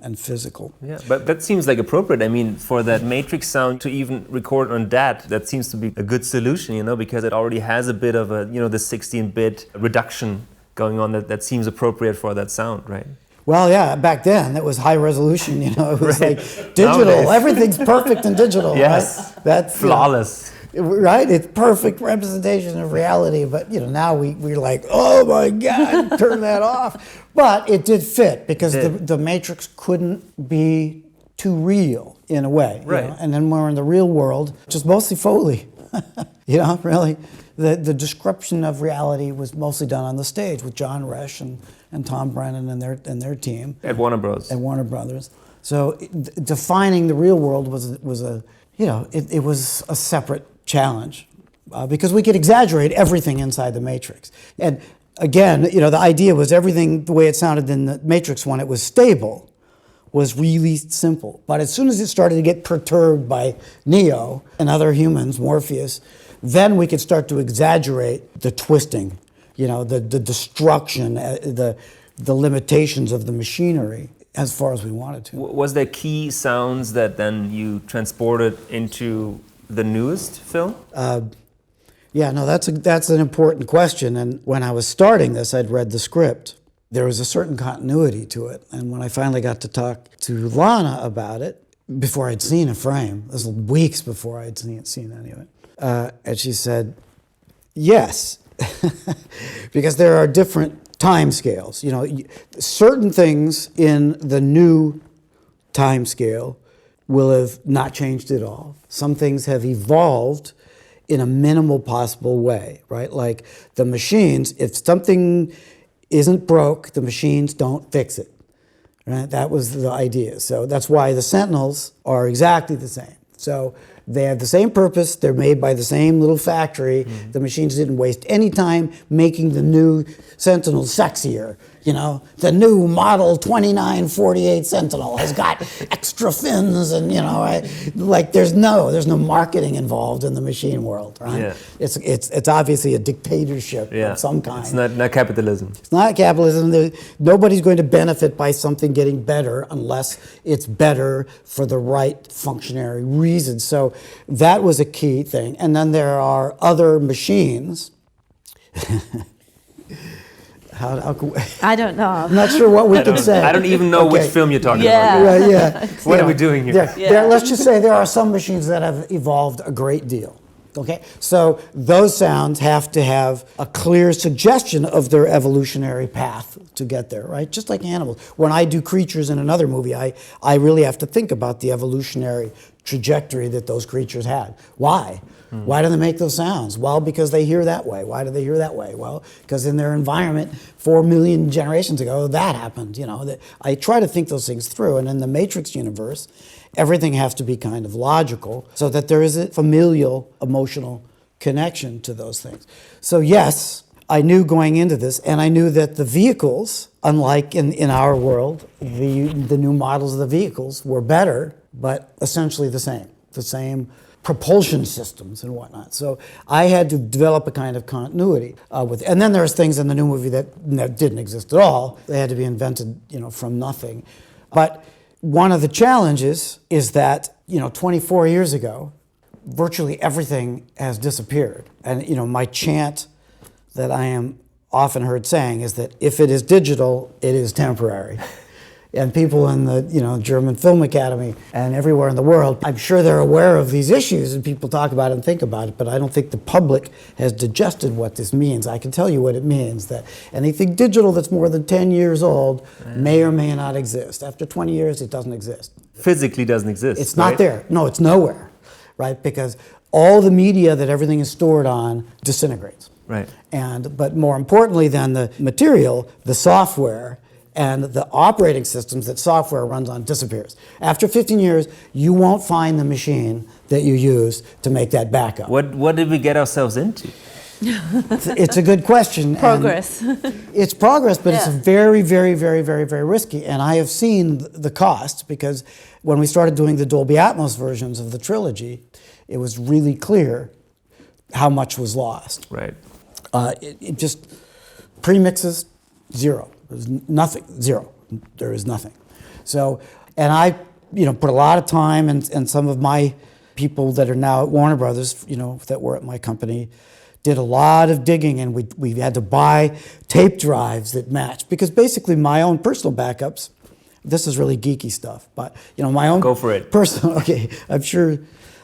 and physical. Yeah, but that seems like appropriate. I mean, for that matrix sound to even record on that seems to be a good solution, because it already has a bit of a, the 16-bit reduction going on that seems appropriate for that sound, right? Well, yeah, back then it was high resolution, it was like digital. Nowadays. Everything's perfect in digital, yes. Right? That's flawless. Right? It's perfect representation of reality, but now we're like, oh my God, turn that off. But it did fit because the matrix couldn't be too real in a way. Right. And then when we're in the real world, just mostly Foley. Really. The description of reality was mostly done on the stage with John Resch and Tom Brennan and their team. At Warner Bros. At Warner Brothers. So defining the real world was a separate challenge because we could exaggerate everything inside the matrix. And again, the idea was everything the way it sounded in the matrix when it was stable was really simple. But as soon as it started to get perturbed by Neo and other humans, Morpheus, then we could start to exaggerate the twisting, the destruction, the limitations of the machinery as far as we wanted to. Was there key sounds that then you transported into the newest film? That's an important question. And when I was starting this, I'd read the script. There was a certain continuity to it. And when I finally got to talk to Lana about it, before I'd seen a frame, this was weeks before I'd seen any of it, and she said, yes, because there are different time scales. Certain things in the new time scale will have not changed at all. Some things have evolved in a minimal possible way, right? Like the machines, if something isn't broke, the machines don't fix it, right? That was the idea. So that's why the Sentinels are exactly the same. So they have the same purpose. They're made by the same little factory. Mm-hmm. The machines didn't waste any time making the new Sentinel sexier. The new model 2948 Sentinel has got extra fins, and there's no marketing involved in the machine world, right? Yeah. It's obviously a dictatorship of some kind. It's not capitalism. It's not capitalism. Nobody's going to benefit by something getting better unless it's better for the right functionary reasons. So that was a key thing. And then there are other machines. I don't know. I'm not sure what we can say. I don't even know which film you're talking about. Yeah. What are we doing here? Let's just say there are some machines that have evolved a great deal. Okay, so those sounds have to have a clear suggestion of their evolutionary path to get there, right? Just like animals. When I do creatures in another movie, I really have to think about the evolutionary trajectory that those creatures had. Why? Why do they make those sounds? Well, because they hear that way. Why do they hear that way? Well, because in their environment 4 million generations ago, that happened. I try to think those things through. And in the Matrix universe, everything has to be kind of logical so that there is a familial, emotional connection to those things. So yes, I knew going into this, and I knew that the vehicles, unlike in our world, the new models of the vehicles were better, but essentially the same propulsion systems and whatnot. So I had to develop a kind of continuity and then there's things in the new movie that didn't exist at all. They had to be invented, from nothing. But one of the challenges is that, 24 years ago, virtually everything has disappeared. And, my chant that I am often heard saying is that if it is digital, it is temporary. And people in the, German Filmakademie and everywhere in the world, I'm sure they're aware of these issues and people talk about it and think about it, but I don't think the public has digested what this means. I can tell you what it means, that anything digital that's more than 10 years old may or may not exist. After 20 years, it doesn't exist. Physically doesn't exist. It's not there. No, it's nowhere, right? Because all the media that everything is stored on disintegrates. Right. But more importantly than the material, the software and the operating systems that software runs on disappears. After 15 years, you won't find the machine that you used to make that backup. What did we get ourselves into? It's a good question. Progress. It's progress, but it's very, very, very, very, very risky. And I have seen the costs, because when we started doing the Dolby Atmos versions of the trilogy, it was really clear how much was lost. Right. It just, pre-mixes, zero. There's nothing, zero. There is nothing. So, and I, put a lot of time, and some of my people that are now at Warner Brothers, that were at my company, did a lot of digging, and we had to buy tape drives that matched, because basically my own personal backups, this is really geeky stuff, but my own go for it. Personal. Okay, I'm sure.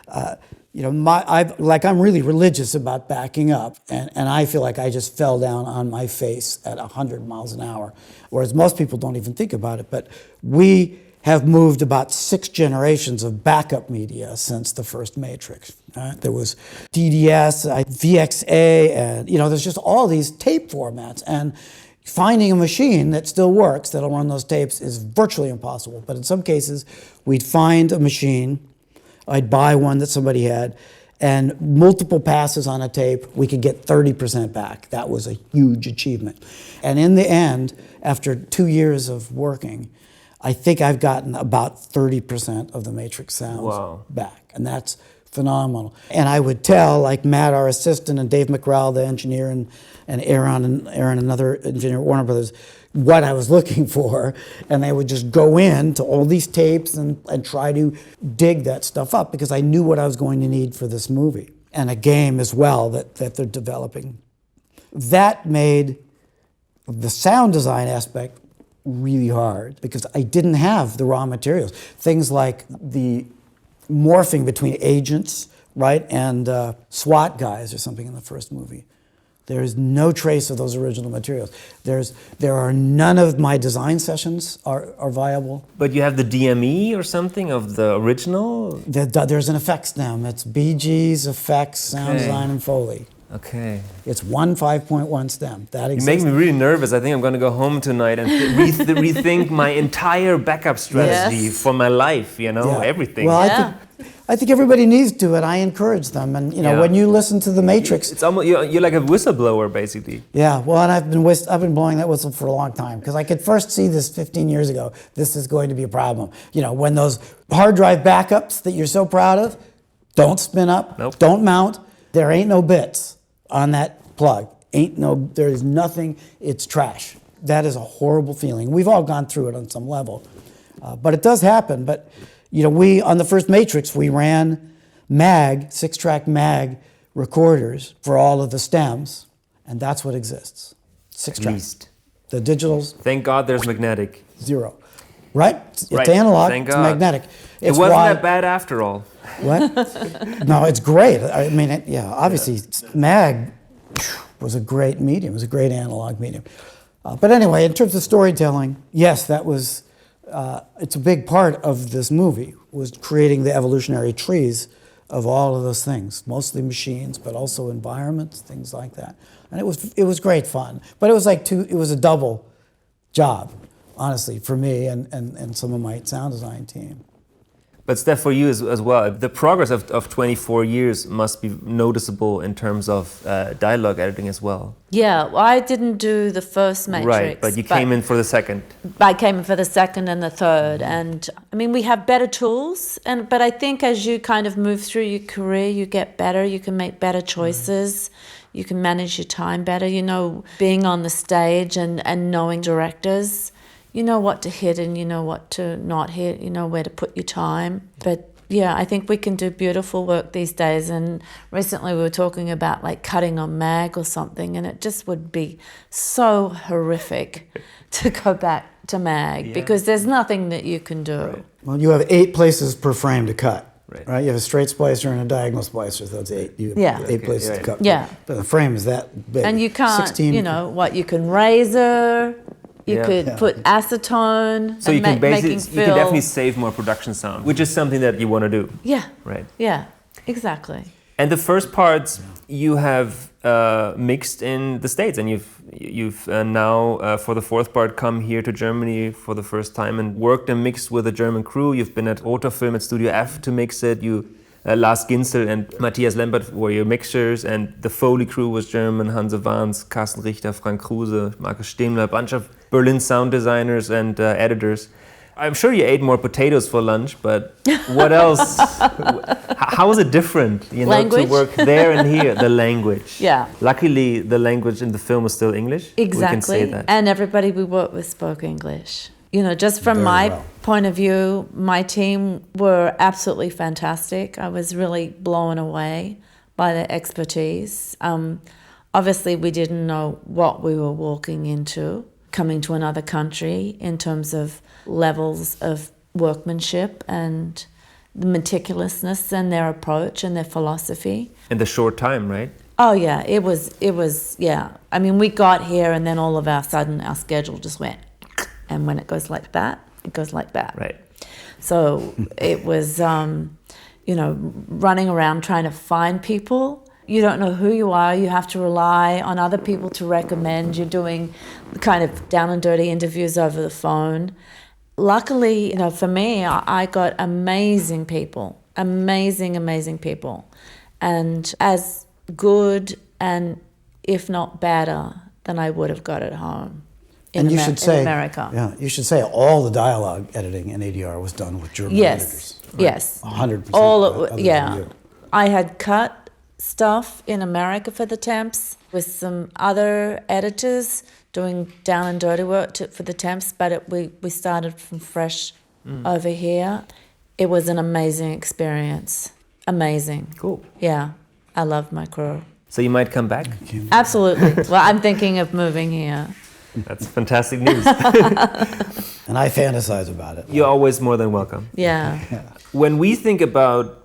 I'm really religious about backing up, and I feel like I just fell down on my face at 100 miles an hour, whereas most people don't even think about it. But we have moved about 6 generations of backup media since the first Matrix. There was DDS, VXA, and there's just all these tape formats, and finding a machine that still works that'll run those tapes is virtually impossible. But in some cases, we'd find a machine, I'd buy one that somebody had, and multiple passes on a tape, we could get 30% back. That was a huge achievement. And in the end, after 2 years of working, I think I've gotten about 30% of the Matrix sounds back. And that's phenomenal. And I would tell, like Matt, our assistant, and Dave McRell, the engineer, and Aaron, another engineer at Warner Brothers, what I was looking for, and they would just go into all these tapes and try to dig that stuff up, because I knew what I was going to need for this movie. And a game as well that they're developing. That made the sound design aspect really hard, because I didn't have the raw materials. Things like the morphing between agents, right, and SWAT guys or something in the first movie. There is no trace of those original materials. There are none of my design sessions are viable. But you have the DME or something of the original? There's an effects stem. It's BGs, effects, sound design, and Foley. Okay. It's one 5.1 stem. That exists. You make me really nervous. I think I'm going to go home tonight and rethink my entire backup strategy for my life, everything. Well, I think everybody needs to, and I encourage them. And when you listen to The Matrix, it's almost you're like a whistleblower, basically. Yeah, well, and I've been blowing that whistle for a long time, because I could first see this 15 years ago. This is going to be a problem. When those hard drive backups that you're so proud of don't spin up, don't mount, there ain't no bits on that plug. There is nothing. It's trash. That is a horrible feeling. We've all gone through it on some level, but it does happen. But we, on the first Matrix, we ran 6-track MAG recorders for all of the stems, and that's what exists. 6 tracks. The digitals. Thank God there's magnetic. 0. Right? It's analog, it's magnetic. It wasn't that bad after all. What? No, it's great. I mean, obviously, MAG was a great medium. It was a great analog medium. But anyway, in terms of storytelling, yes, that was... it's a big part of this movie, was creating the evolutionary trees of all of those things, mostly machines, but also environments, things like that. And it was great fun. But it was a double job, honestly, for me and some of my sound design team. But Steph, for you as well, the progress of 24 years must be noticeable in terms of dialogue editing as well. Yeah, well, I didn't do the first Matrix. Right, but you came in for the second. I came in for the second and the third. And I mean, we have better tools, but I think as you kind of move through your career, you get better, you can make better choices, you can manage your time better. You know, being on the stage and knowing directors, you know what to hit and you know what to not hit, you know where to put your time. But yeah, I think we can do beautiful work these days. And recently we were talking about like cutting on mag or something, and it just would be so horrific to go back to mag because there's nothing that you can do. Right. Well, you have 8 places per frame to cut. Right. You have a straight splicer and a diagonal splicer, so that's 8. You have 8 places to cut. Yeah. But the frame is that big. And you can't, 16. you know, what you can razor. You could put acetone so and you can making fill. You can definitely save more production sound, which is something that you want to do. Yeah. Right. Yeah, exactly. And the first parts you have mixed in the States, and you've now for the fourth part come here to Germany for the first time and worked and mixed with a German crew. You've been at Otafilm at Studio F to mix it. Lars Ginzel and Matthias Lambert were your mixers, and the Foley crew was German, Hanse Warns, Carsten Richter, Frank Kruse, Markus Stemler, a bunch of Berlin sound designers and editors. I'm sure you ate more potatoes for lunch, but what else? How is it different, Language? to work there and here? The language. Yeah. Luckily, the language in the film is still English. Exactly. We can say that. And everybody we worked with spoke English. You know, just from my point of view, my team were absolutely fantastic. I was really blown away by their expertise. Obviously, we didn't know what we were walking into, coming to another country in terms of levels of workmanship and the meticulousness and their approach and their philosophy. In the short time, right? Oh yeah, it was, yeah. I mean, we got here and then all of a sudden our schedule just went. And when it goes like that, it goes like that. Right. So it was, running around trying to find people. You don't know who you are. You have to rely on other people to recommend. You're doing kind of down and dirty interviews over the phone. Luckily, for me, I got amazing people, amazing people. And as good and if not better than I would have got at home. In America. Yeah, you should say all the dialogue editing in ADR was done with German editors. Right? Yes. 100%. I had cut stuff in America for the temps with some other editors doing down and dirty work for the temps, but we started from fresh over here. It was an amazing experience. Amazing. Cool. Yeah, I loved my crew. So you might come back? Absolutely. Well, I'm thinking of moving here. That's fantastic news. And I fantasize about it. You're always more than welcome. Yeah. When we think about,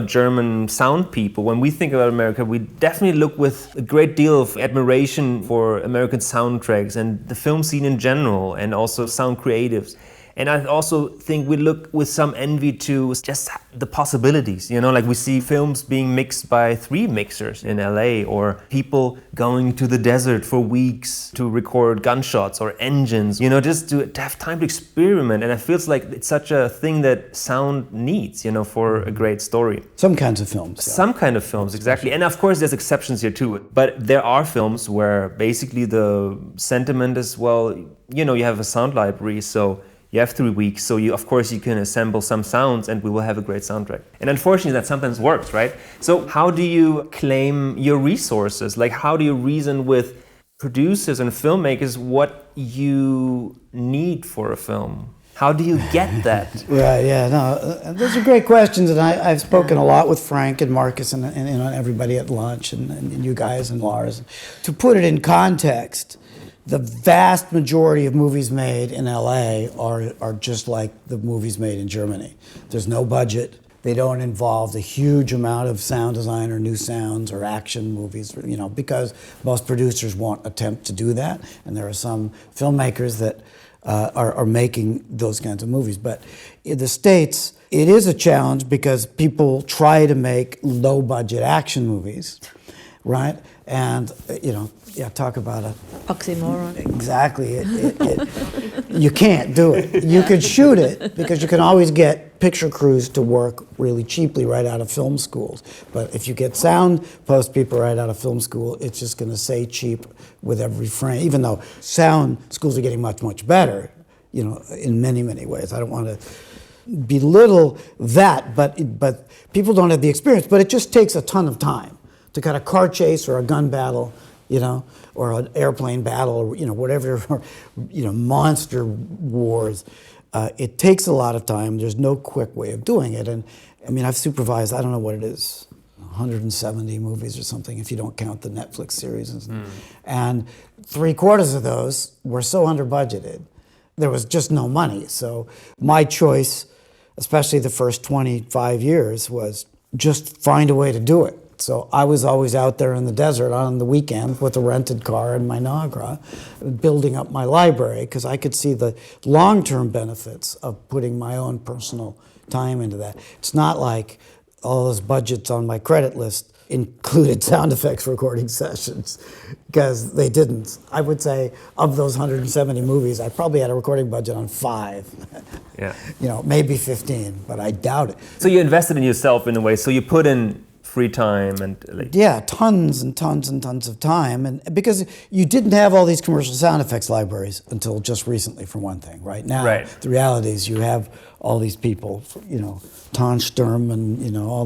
German sound people, when we think about America, we definitely look with a great deal of admiration for American soundtracks and the film scene in general, and also sound creatives. And I also think we look with some envy to just the possibilities, like we see films being mixed by 3 mixers in LA, or people going to the desert for weeks to record gunshots or engines, just to have time to experiment. And it feels like it's such a thing that sound needs, for a great story. Some kinds of films. Yeah. Some kind of films, exactly. And of course, there's exceptions here too. But there are films where basically the sentiment is, you have a sound library, so you have 3 weeks, so you can assemble some sounds and we will have a great soundtrack. And unfortunately, that sometimes works, right? So how do you claim your resources? Like, how do you reason with producers and filmmakers what you need for a film? How do you get that? Those are great questions, and I've spoken a lot with Frank and Marcus and everybody at lunch and you guys and Lars. To put it in context, the vast majority of movies made in LA are just like the movies made in Germany. There's no budget. They don't involve a huge amount of sound design or new sounds or action movies, because most producers won't attempt to do that. And there are some filmmakers that are making those kinds of movies. But in the States, it is a challenge because people try to make low budget action movies right? And, talk about a... Oxymoron. Exactly. You can't do it. You could shoot it because you can always get picture crews to work really cheaply right out of film schools. But if you get sound post people right out of film school, it's just going to say cheap with every frame, even though sound schools are getting much, much better, in many, many ways. I don't want to belittle that, but people don't have the experience. But it just takes a ton of time to cut a car chase or a gun battle, or an airplane battle, or whatever, monster wars. It takes a lot of time. There's no quick way of doing it. And I mean, I've supervised, I don't know what it is, 170 movies or something, if you don't count the Netflix series. And 3/4 of those were so under budgeted. There was just no money. So my choice, especially the first 25 years, was just find a way to do it. So I was always out there in the desert on the weekend with a rented car and my Nagra, building up my library, because I could see the long-term benefits of putting my own personal time into that. It's not like all those budgets on my credit list included sound effects recording sessions, because they didn't. I would say of those 170 movies, I probably had a recording budget on 5. Yeah. Maybe 15, but I doubt it. So you invested in yourself in a way. So you put in free time and tons and tons and tons of time, and because you didn't have all these commercial sound effects libraries until just recently, for one thing. Right now, the reality is you have all these people, Tonsturm and all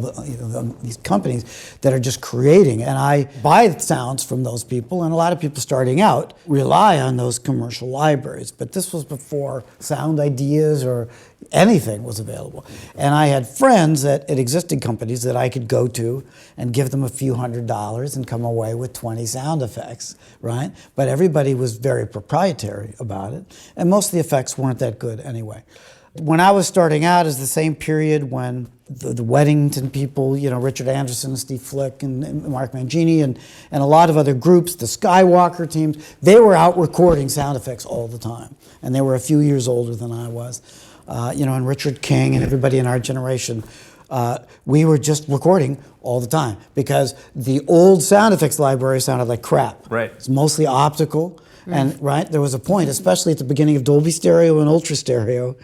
these companies that are just creating, and I buy sounds from those people, and a lot of people starting out rely on those commercial libraries. But this was before Sound Ideas or anything was available. And I had friends at existing companies that I could go to and give them a few $100s and come away with 20 sound effects, right? But everybody was very proprietary about it, and most of the effects weren't that good anyway. When I was starting out is the same period when the Weddington people, Richard Anderson, Steve Flick, and Mark Mangini, and a lot of other groups, the Skywalker teams, they were out recording sound effects all the time. And they were a few years older than I was. And Richard King and everybody in our generation, we were just recording all the time because the old sound effects library sounded like crap. Right. It's mostly optical. And there was a point, especially at the beginning of Dolby Stereo and Ultra Stereo,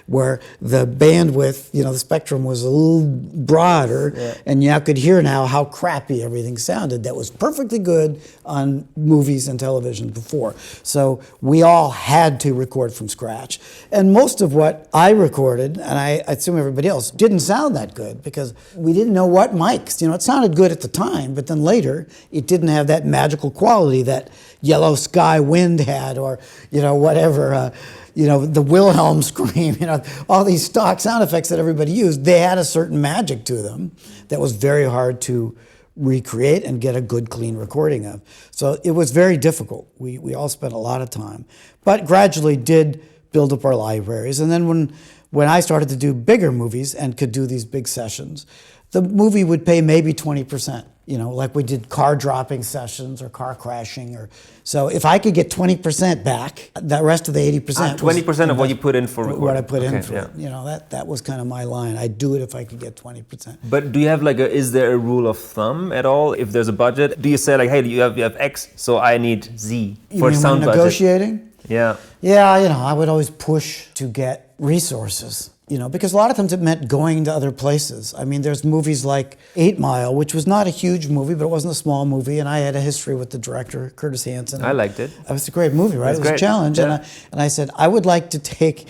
where the bandwidth, the spectrum was a little broader, and you could hear now how crappy everything sounded. That was perfectly good on movies and television before. So we all had to record from scratch. And most of what I recorded, and I assume everybody else, didn't sound that good because we didn't know what mics. It sounded good at the time, but then later it didn't have that magical quality that Yellow Sky Wind had, or whatever, the Wilhelm scream, all these stock sound effects that everybody used, they had a certain magic to them that was very hard to recreate and get a good, clean recording of. So it was very difficult. We all spent a lot of time, but gradually did build up our libraries. And then when I started to do bigger movies and could do these big sessions, the movie would pay maybe 20%. Like we did car dropping sessions or car crashing, so if I could get 20% back, the rest of the 80%. 20% of what you put in for recording. What I put in for it. That was kind of my line. I'd do it if I could get 20%. But do you have is there a rule of thumb at all? If there's a budget, do you say hey, you have X, so I need Z for sound budget? Negotiating? Yeah. Yeah, I would always push to get resources. Because a lot of times it meant going to other places. I mean, there's movies like 8 Mile, which was not a huge movie, but it wasn't a small movie, and I had a history with the director, Curtis Hanson. I liked it. It was a great movie, right? It was great. A challenge, yeah. and I said, I would like to take,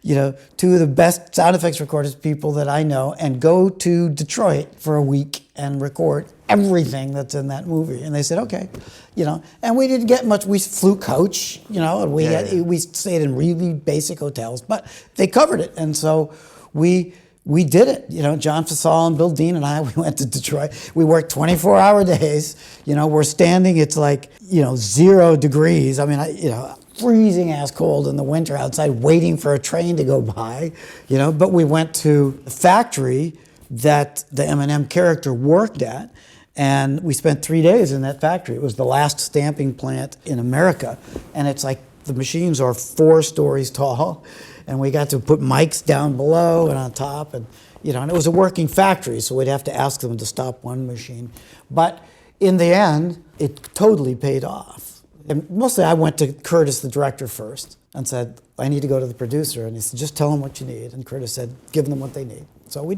2 of the best sound effects recorders people that I know and go to Detroit for a week and record everything that's in that movie. And they said, okay, and we didn't get much. We flew coach, and we stayed in really basic hotels, but they covered it. And so we did it. John Fasal and Bill Dean and I, we went to Detroit. We worked 24-hour days. We're standing, it's 0 degrees. I mean, freezing ass cold in the winter outside waiting for a train to go by, but we went to the factory that the M&M character worked at, and we spent 3 days in that factory. It was the last stamping plant in America, and it's the machines are 4 stories tall, and we got to put mics down below and on top, and and it was a working factory, so we'd have to ask them to stop one machine. But in the end, it totally paid off. And mostly I went to Curtis, the director, first and said, I need to go to the producer. And he said, just tell them what you need. And Curtis said, give them what they need. So we,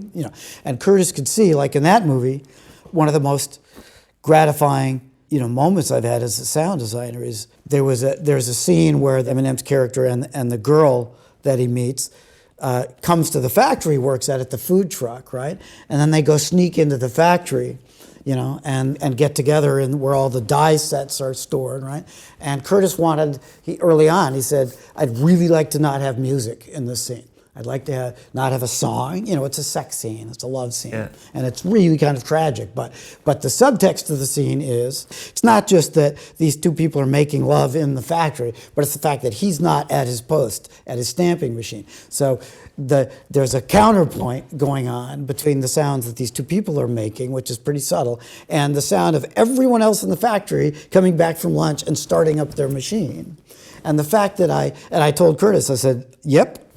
and Curtis could see, like in that movie, one of the most gratifying, moments I've had as a sound designer is there's a scene where Eminem's character and the girl that he meets comes to the factory he works at the food truck, right? And then they go sneak into the factory, and get together in where all the die sets are stored, right? And Curtis early on, he said, I'd really like to not have music in this scene. I'd like to not have a song. It's a sex scene, it's a love scene. Yeah. And it's really kind of tragic. But the subtext of the scene is, it's not just that these two people are making love in the factory, but it's the fact that he's not at his post, at his stamping machine. So there's a counterpoint going on between the sounds that these two people are making, which is pretty subtle, and the sound of everyone else in the factory coming back from lunch and starting up their machine. And the fact that I told Curtis, I said, yep,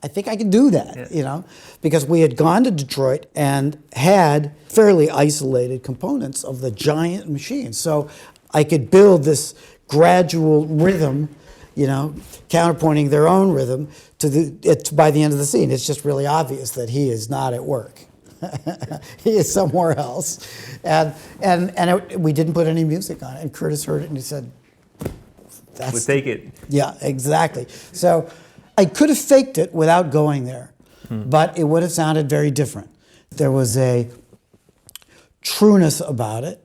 I think I can do that, because we had gone to Detroit and had fairly isolated components of the giant machine. So I could build this gradual rhythm, counterpointing their own rhythm by the end of the scene. It's just really obvious that he is not at work. He is somewhere else. And we didn't put any music on it. And Curtis heard it and he said, we'll take it. Yeah, exactly. So I could have faked it without going there, but it would have sounded very different. There was a trueness about it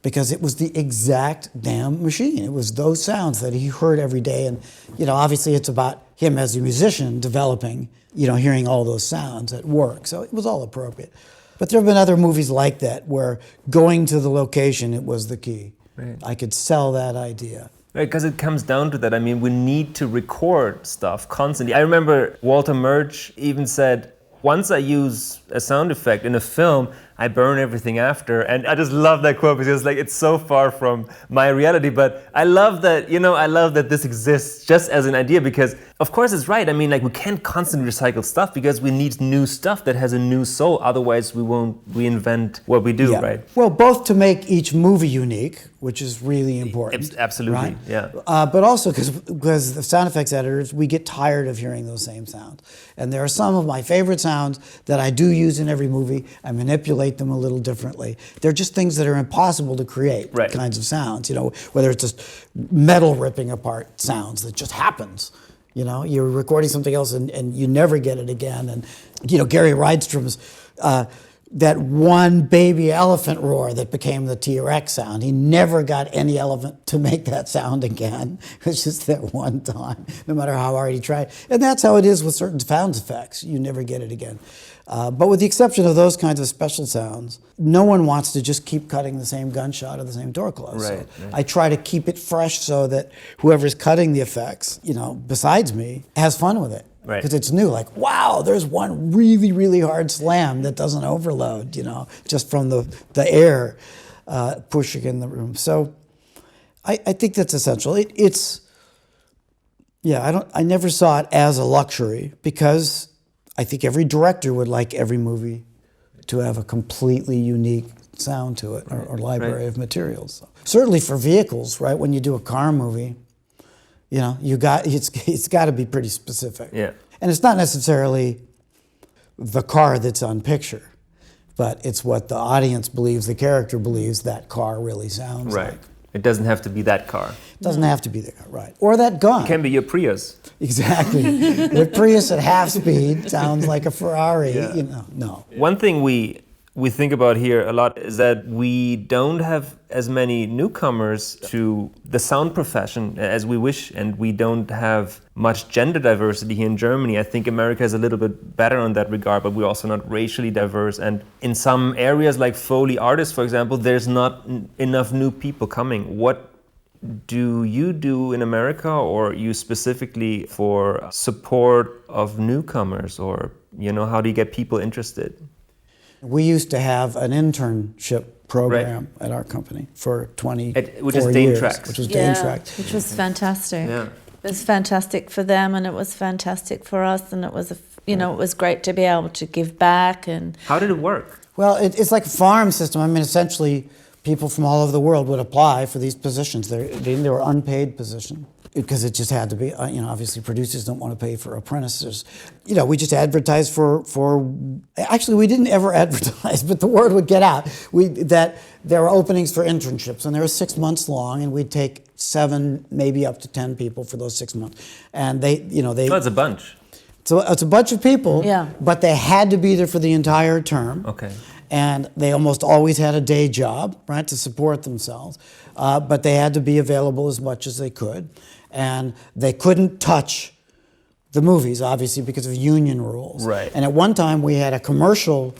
because it was the exact damn machine. It was those sounds that he heard every day. And, obviously it's about him as a musician developing, hearing all those sounds at work. So it was all appropriate. But there have been other movies like that where going to the location, it was the key. Right. I could sell that idea. Right, because it comes down to that. I mean, we need to record stuff constantly. I remember Walter Murch even said, once I use a sound effect in a film, I burn everything after. And I just love that quote because it's so far from my reality. But I love that, I love that this exists just as an idea because, of course, it's right. I mean, we can't constantly recycle stuff because we need new stuff that has a new soul. Otherwise, we won't reinvent what we do, right? Well, both to make each movie unique, which is really important. Absolutely, right? Yeah. But also because the sound effects editors, we get tired of hearing those same sounds. And there are some of my favorite sounds that I do use in every movie. I manipulate them a little differently. They're just things that are impossible to create, right. Kinds of sounds, whether it's just metal ripping apart sounds that just happens. You're recording something else and you never get it again. And, Gary Rydstrom's, that one baby elephant roar that became the T-Rex sound. He never got any elephant to make that sound again. It was just that one time, no matter how hard he tried. And that's how it is with certain sound effects. You never get it again. But with the exception of those kinds of special sounds, no one wants to just keep cutting the same gunshot or the same door close. Right, so right. I try to keep it fresh so that whoever's cutting the effects, besides me, has fun with it. Right. Because it's new, wow, there's one really, really hard slam that doesn't overload, just from the air pushing in the room. So I think that's essential. I never saw it as a luxury because I think every director would like every movie to have a completely unique sound to it or library of materials. So, certainly for vehicles, right, when you do a car movie, it's got to be pretty specific. Yeah. And it's not necessarily the car that's on picture, but it's what the audience believes, the character believes that car really sounds like. It doesn't have to be that car. It doesn't have to be that car, right. Or that gun. It can be your Prius. Exactly. The Prius at half speed sounds like a Ferrari, no. One thing we think about here a lot is that we don't have as many newcomers to the sound profession as we wish, and we don't have much gender diversity here in Germany. I think America is a little bit better on that regard, but we're also not racially diverse. And in some areas like Foley artists, for example, there's not enough new people coming. What do you do in America, or you specifically for support of newcomers, or how do you get people interested? We used to have an internship program at our company for 24 years. Which is Dane Tracks. Which was Dane Tracks. Which was fantastic. Yeah. It was fantastic for them and it was fantastic for us, and it was, it was great to be able to give back. And how did it work? Well, it's like a farm system. I mean, essentially, people from all over the world would apply for these positions. They were unpaid positions because it just had to be. Obviously producers don't want to pay for apprentices. We just advertised for. Actually, we didn't ever advertise, but the word would get out. That there were openings for internships, and they were 6 months long, and we'd take 7, maybe up to 10 people for those 6 months. And they. That's a bunch. So it's a bunch of people. Yeah. But they had to be there for the entire term. Okay. And they almost always had a day job, right, to support themselves. But they had to be available as much as they could. And they couldn't touch the movies, obviously, because of union rules. Right. And at one time, we had a commercial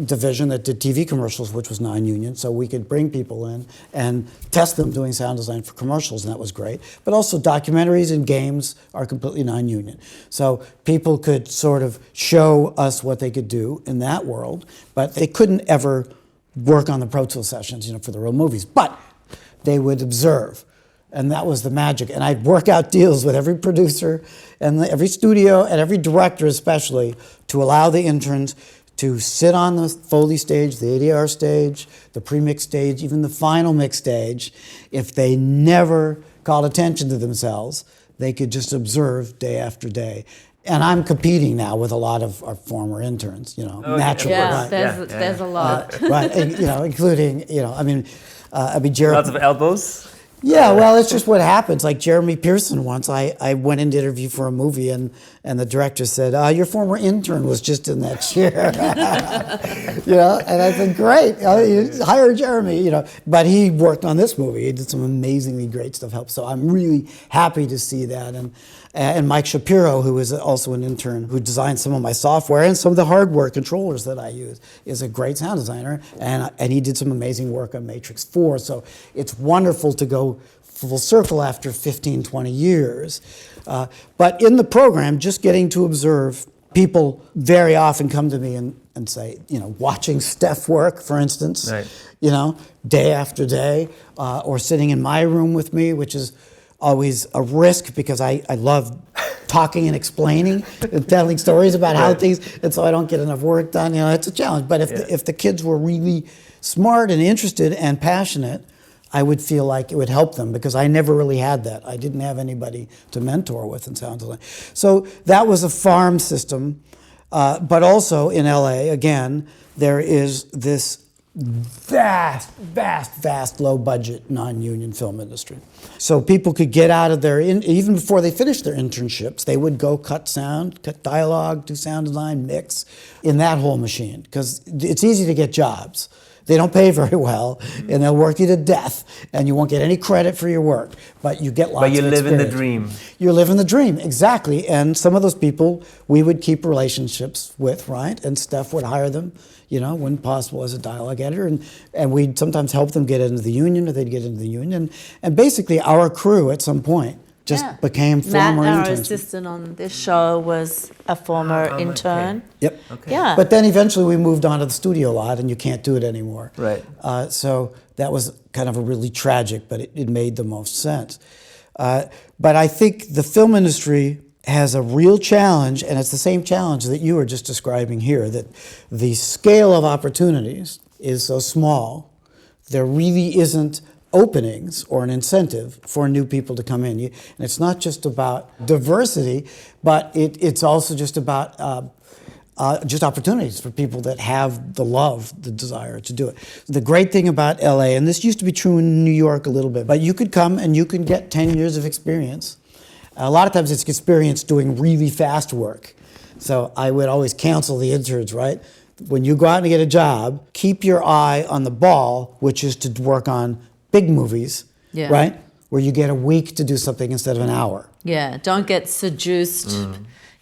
division that did TV commercials, which was non-union, so we could bring people in and test them doing sound design for commercials, and that was great. But also documentaries and games are completely non-union. So people could sort of show us what they could do in that world, but they couldn't ever work on the Pro Tool sessions, for the real movies. But they would observe. And that was the magic. And I'd work out deals with every producer and every studio and every director especially to allow the interns to sit on the Foley stage, the ADR stage, the pre-mix stage, even the final mix stage. If they never called attention to themselves, they could just observe day after day. And I'm competing now with a lot of our former interns, naturally. Yeah, right? there's a lot. Right, and, including, Jared. Lots of elbows. Yeah, well, it's just what happens. Like Jeremy Pearson once, I went in to interview for a movie, and the director said, your former intern was just in that chair. And I said, great, hire Jeremy, But he worked on this movie. He did some amazingly great stuff. So I'm really happy to see that. And Mike Shapiro, who is also an intern, who designed some of my software and some of the hardware controllers that I use, is a great sound designer, and he did some amazing work on Matrix 4. So it's wonderful to go full circle after 15, 20 years. But in the program, just getting to observe, people very often come to me and say, watching Steph work, for instance, right. Day after day, or sitting in my room with me, which is always a risk because I love talking and explaining and telling stories about how things, and so I don't get enough work done. It's a challenge. But if the kids were really smart and interested and passionate, I would feel like it would help them because I never really had that. I didn't have anybody to mentor with in sound design. So that was a farm system. But also in LA, again, there is this vast low budget non-union film industry. So people could get out of their, even before they finished their internships, they would go cut sound, cut dialogue, do sound design, mix in that whole machine because it's easy to get jobs. They don't pay very well, and they'll work you to death, and you won't get any credit for your work, but you get lots of experience. But you live in the dream. You're living the dream, exactly. And some of those people we would keep relationships with, right? And Steph would hire them, when possible, as a dialogue editor, and we'd sometimes help them get into the union, or they'd get into the union. And basically, our crew at some point just became former Matt, interns. our assistant on this show, was a former intern. Okay. Yep. Okay. Yeah. But then eventually we moved on to the studio lot, and you can't do it anymore. Right. So that was kind of a really tragic, but it made the most sense. But I think the film industry has a real challenge, and it's the same challenge that you were just describing here, that the scale of opportunities is so small, there really isn't openings or an incentive for new people to come in. And it's not just about diversity, but it's also just about just opportunities for people that have the love, the desire to do it. The great thing about LA, and this used to be true in New York a little bit, but you could come and you can get 10 years of experience. A lot of times it's experience doing really fast work. So I would always counsel the interns, right? When you go out and get a job, keep your eye on the ball, which is to work on big movies, right? Where you get a week to do something instead of an hour. Yeah, don't get seduced.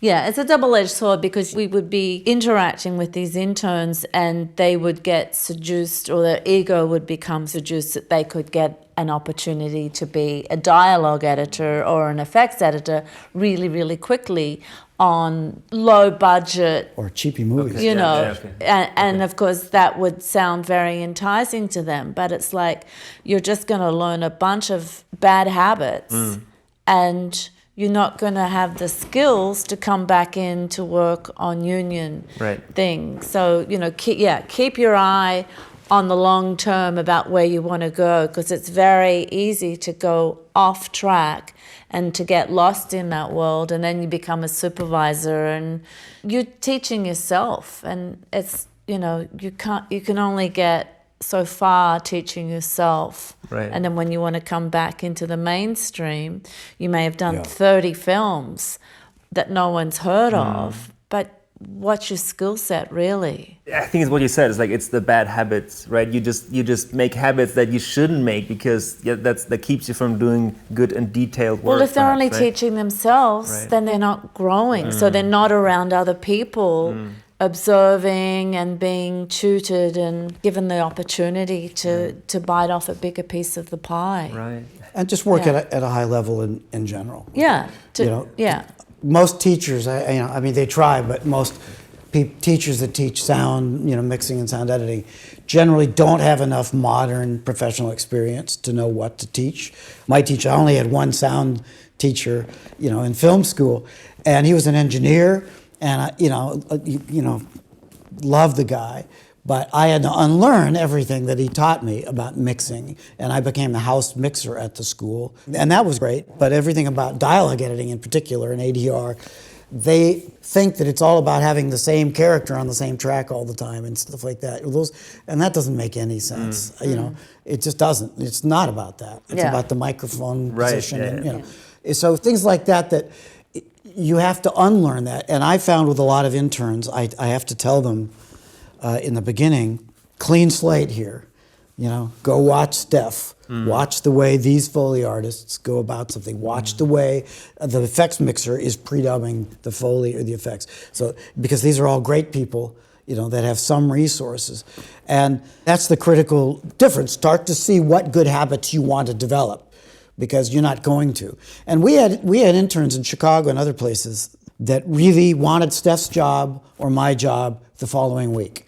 Yeah, it's a double-edged sword because we would be interacting with these interns and they would get seduced, or their ego would become seduced that they could get an opportunity to be a dialogue editor or an effects editor really, really quickly on low budget or cheapy movies, and of course that would sound very enticing to them, but it's like you're just going to learn a bunch of bad habits and you're not going to have the skills to come back in to work on union things. So keep your eye on the long term about where you want to go, because it's very easy to go off track and to get lost in that world, and then you become a supervisor and you're teaching yourself, and it's, you can only get so far teaching yourself. Right. And then when you want to come back into the mainstream, you may have done 30 films that no one's heard of, but what's your skill set really? I think it's what you said. It's like it's the bad habits, right? You just make habits that you shouldn't make because that keeps you from doing good and detailed work. Well, if they're perhaps, only right? teaching themselves, then they're not growing. So they're not around other people, observing and being tutored and given the opportunity to bite off a bigger piece of the pie. Right. And just work at a high level in general. Yeah. Most teachers, they try, but most teachers that teach sound, mixing and sound editing, generally don't have enough modern professional experience to know what to teach. My teacher, I only had one sound teacher, in film school, and he was an engineer, and I, loved the guy. But I had to unlearn everything that he taught me about mixing, and I became the house mixer at the school, and that was great. But everything about dialogue editing in particular, and ADR, they think that it's all about having the same character on the same track all the time and stuff like that. And that doesn't make any sense. It just doesn't. It's not about that. It's about the microphone position. So things like that you have to unlearn that. And I found with a lot of interns, I have to tell them, in the beginning, clean slate here. Go watch Steph. Watch the way these Foley artists go about something. Watch the way the effects mixer is pre-dubbing the Foley or the effects. So, because these are all great people, that have some resources. And that's the critical difference. Start to see what good habits you want to develop, because you're not going to. And we had interns in Chicago and other places that really wanted Steph's job or my job the following week.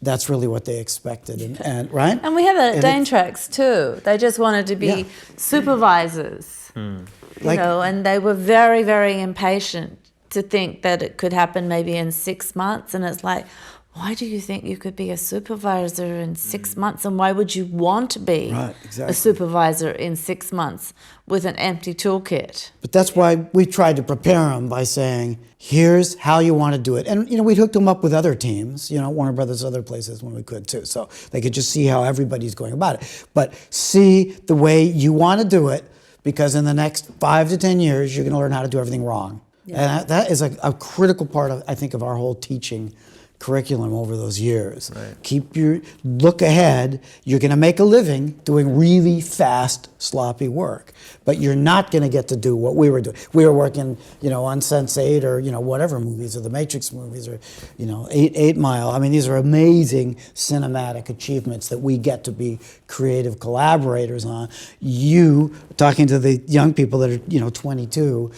That's really what they expected, and right? And we have that at Dane Tracks too. They just wanted to be supervisors, and they were very, very impatient to think that it could happen maybe in 6 months. And it's like, why do you think you could be a supervisor in 6 months? And why would you want to be a supervisor in 6 months with an empty toolkit? But that's why we tried to prepare them by saying, here's how you want to do it. And, we hooked them up with other teams, Warner Brothers, other places when we could too. So they could just see how everybody's going about it. But see the way you want to do it, because in the next 5 to 10 years, you're going to learn how to do everything wrong. Yeah. And that is a critical part of, I think, of our whole teaching curriculum over those years. Right. Look ahead. You're going to make a living doing really fast, sloppy work, but you're not going to get to do what we were doing. We were working, on Sense8 or whatever movies, or the Matrix movies, or 8 Mile. I mean, these are amazing cinematic achievements that we get to be creative collaborators on. You talking to the young people that are 22,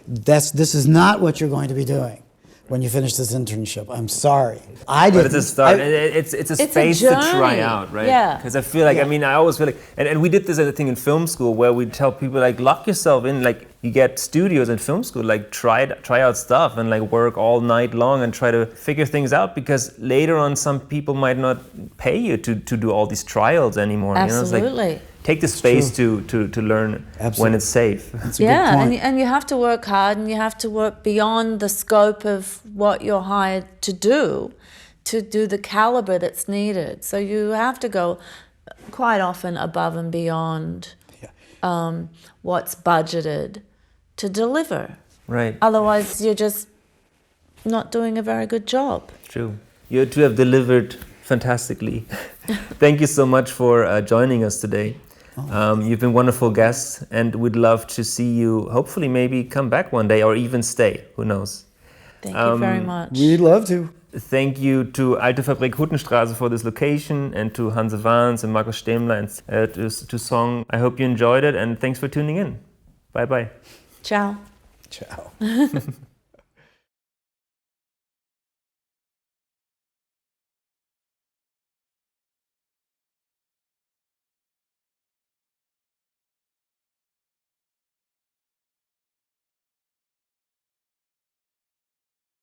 this is not what you're going to be doing when you finish this internship. I'm sorry. But it's a start. It's a space to try out, right? Yeah. Because I feel like, I always feel like, and we did this as a thing in film school where we tell people, like, lock yourself in, like, you get studios in film school, like, try out stuff and, like, work all night long and try to figure things out, because later on some people might not pay you to do all these trials anymore. Absolutely. It's like, take the space to learn when it's safe. That's a good point. And you have to work hard, and you have to work beyond the scope of what you're hired to do the caliber that's needed. So you have to go quite often above and beyond what's budgeted to deliver. Right. Otherwise, you're just not doing a very good job. True. You two have delivered fantastically. Thank you so much for joining us today. You've been wonderful guests, and we'd love to see you hopefully maybe come back one day, or even stay. Who knows? Thank you very much. We'd love to. Thank you to Alte Fabrik Huttenstraße for this location, and to Hanse Wahns and Markus Stemmler and to Song. I hope you enjoyed it, and thanks for tuning in. Bye-bye. Ciao. Ciao.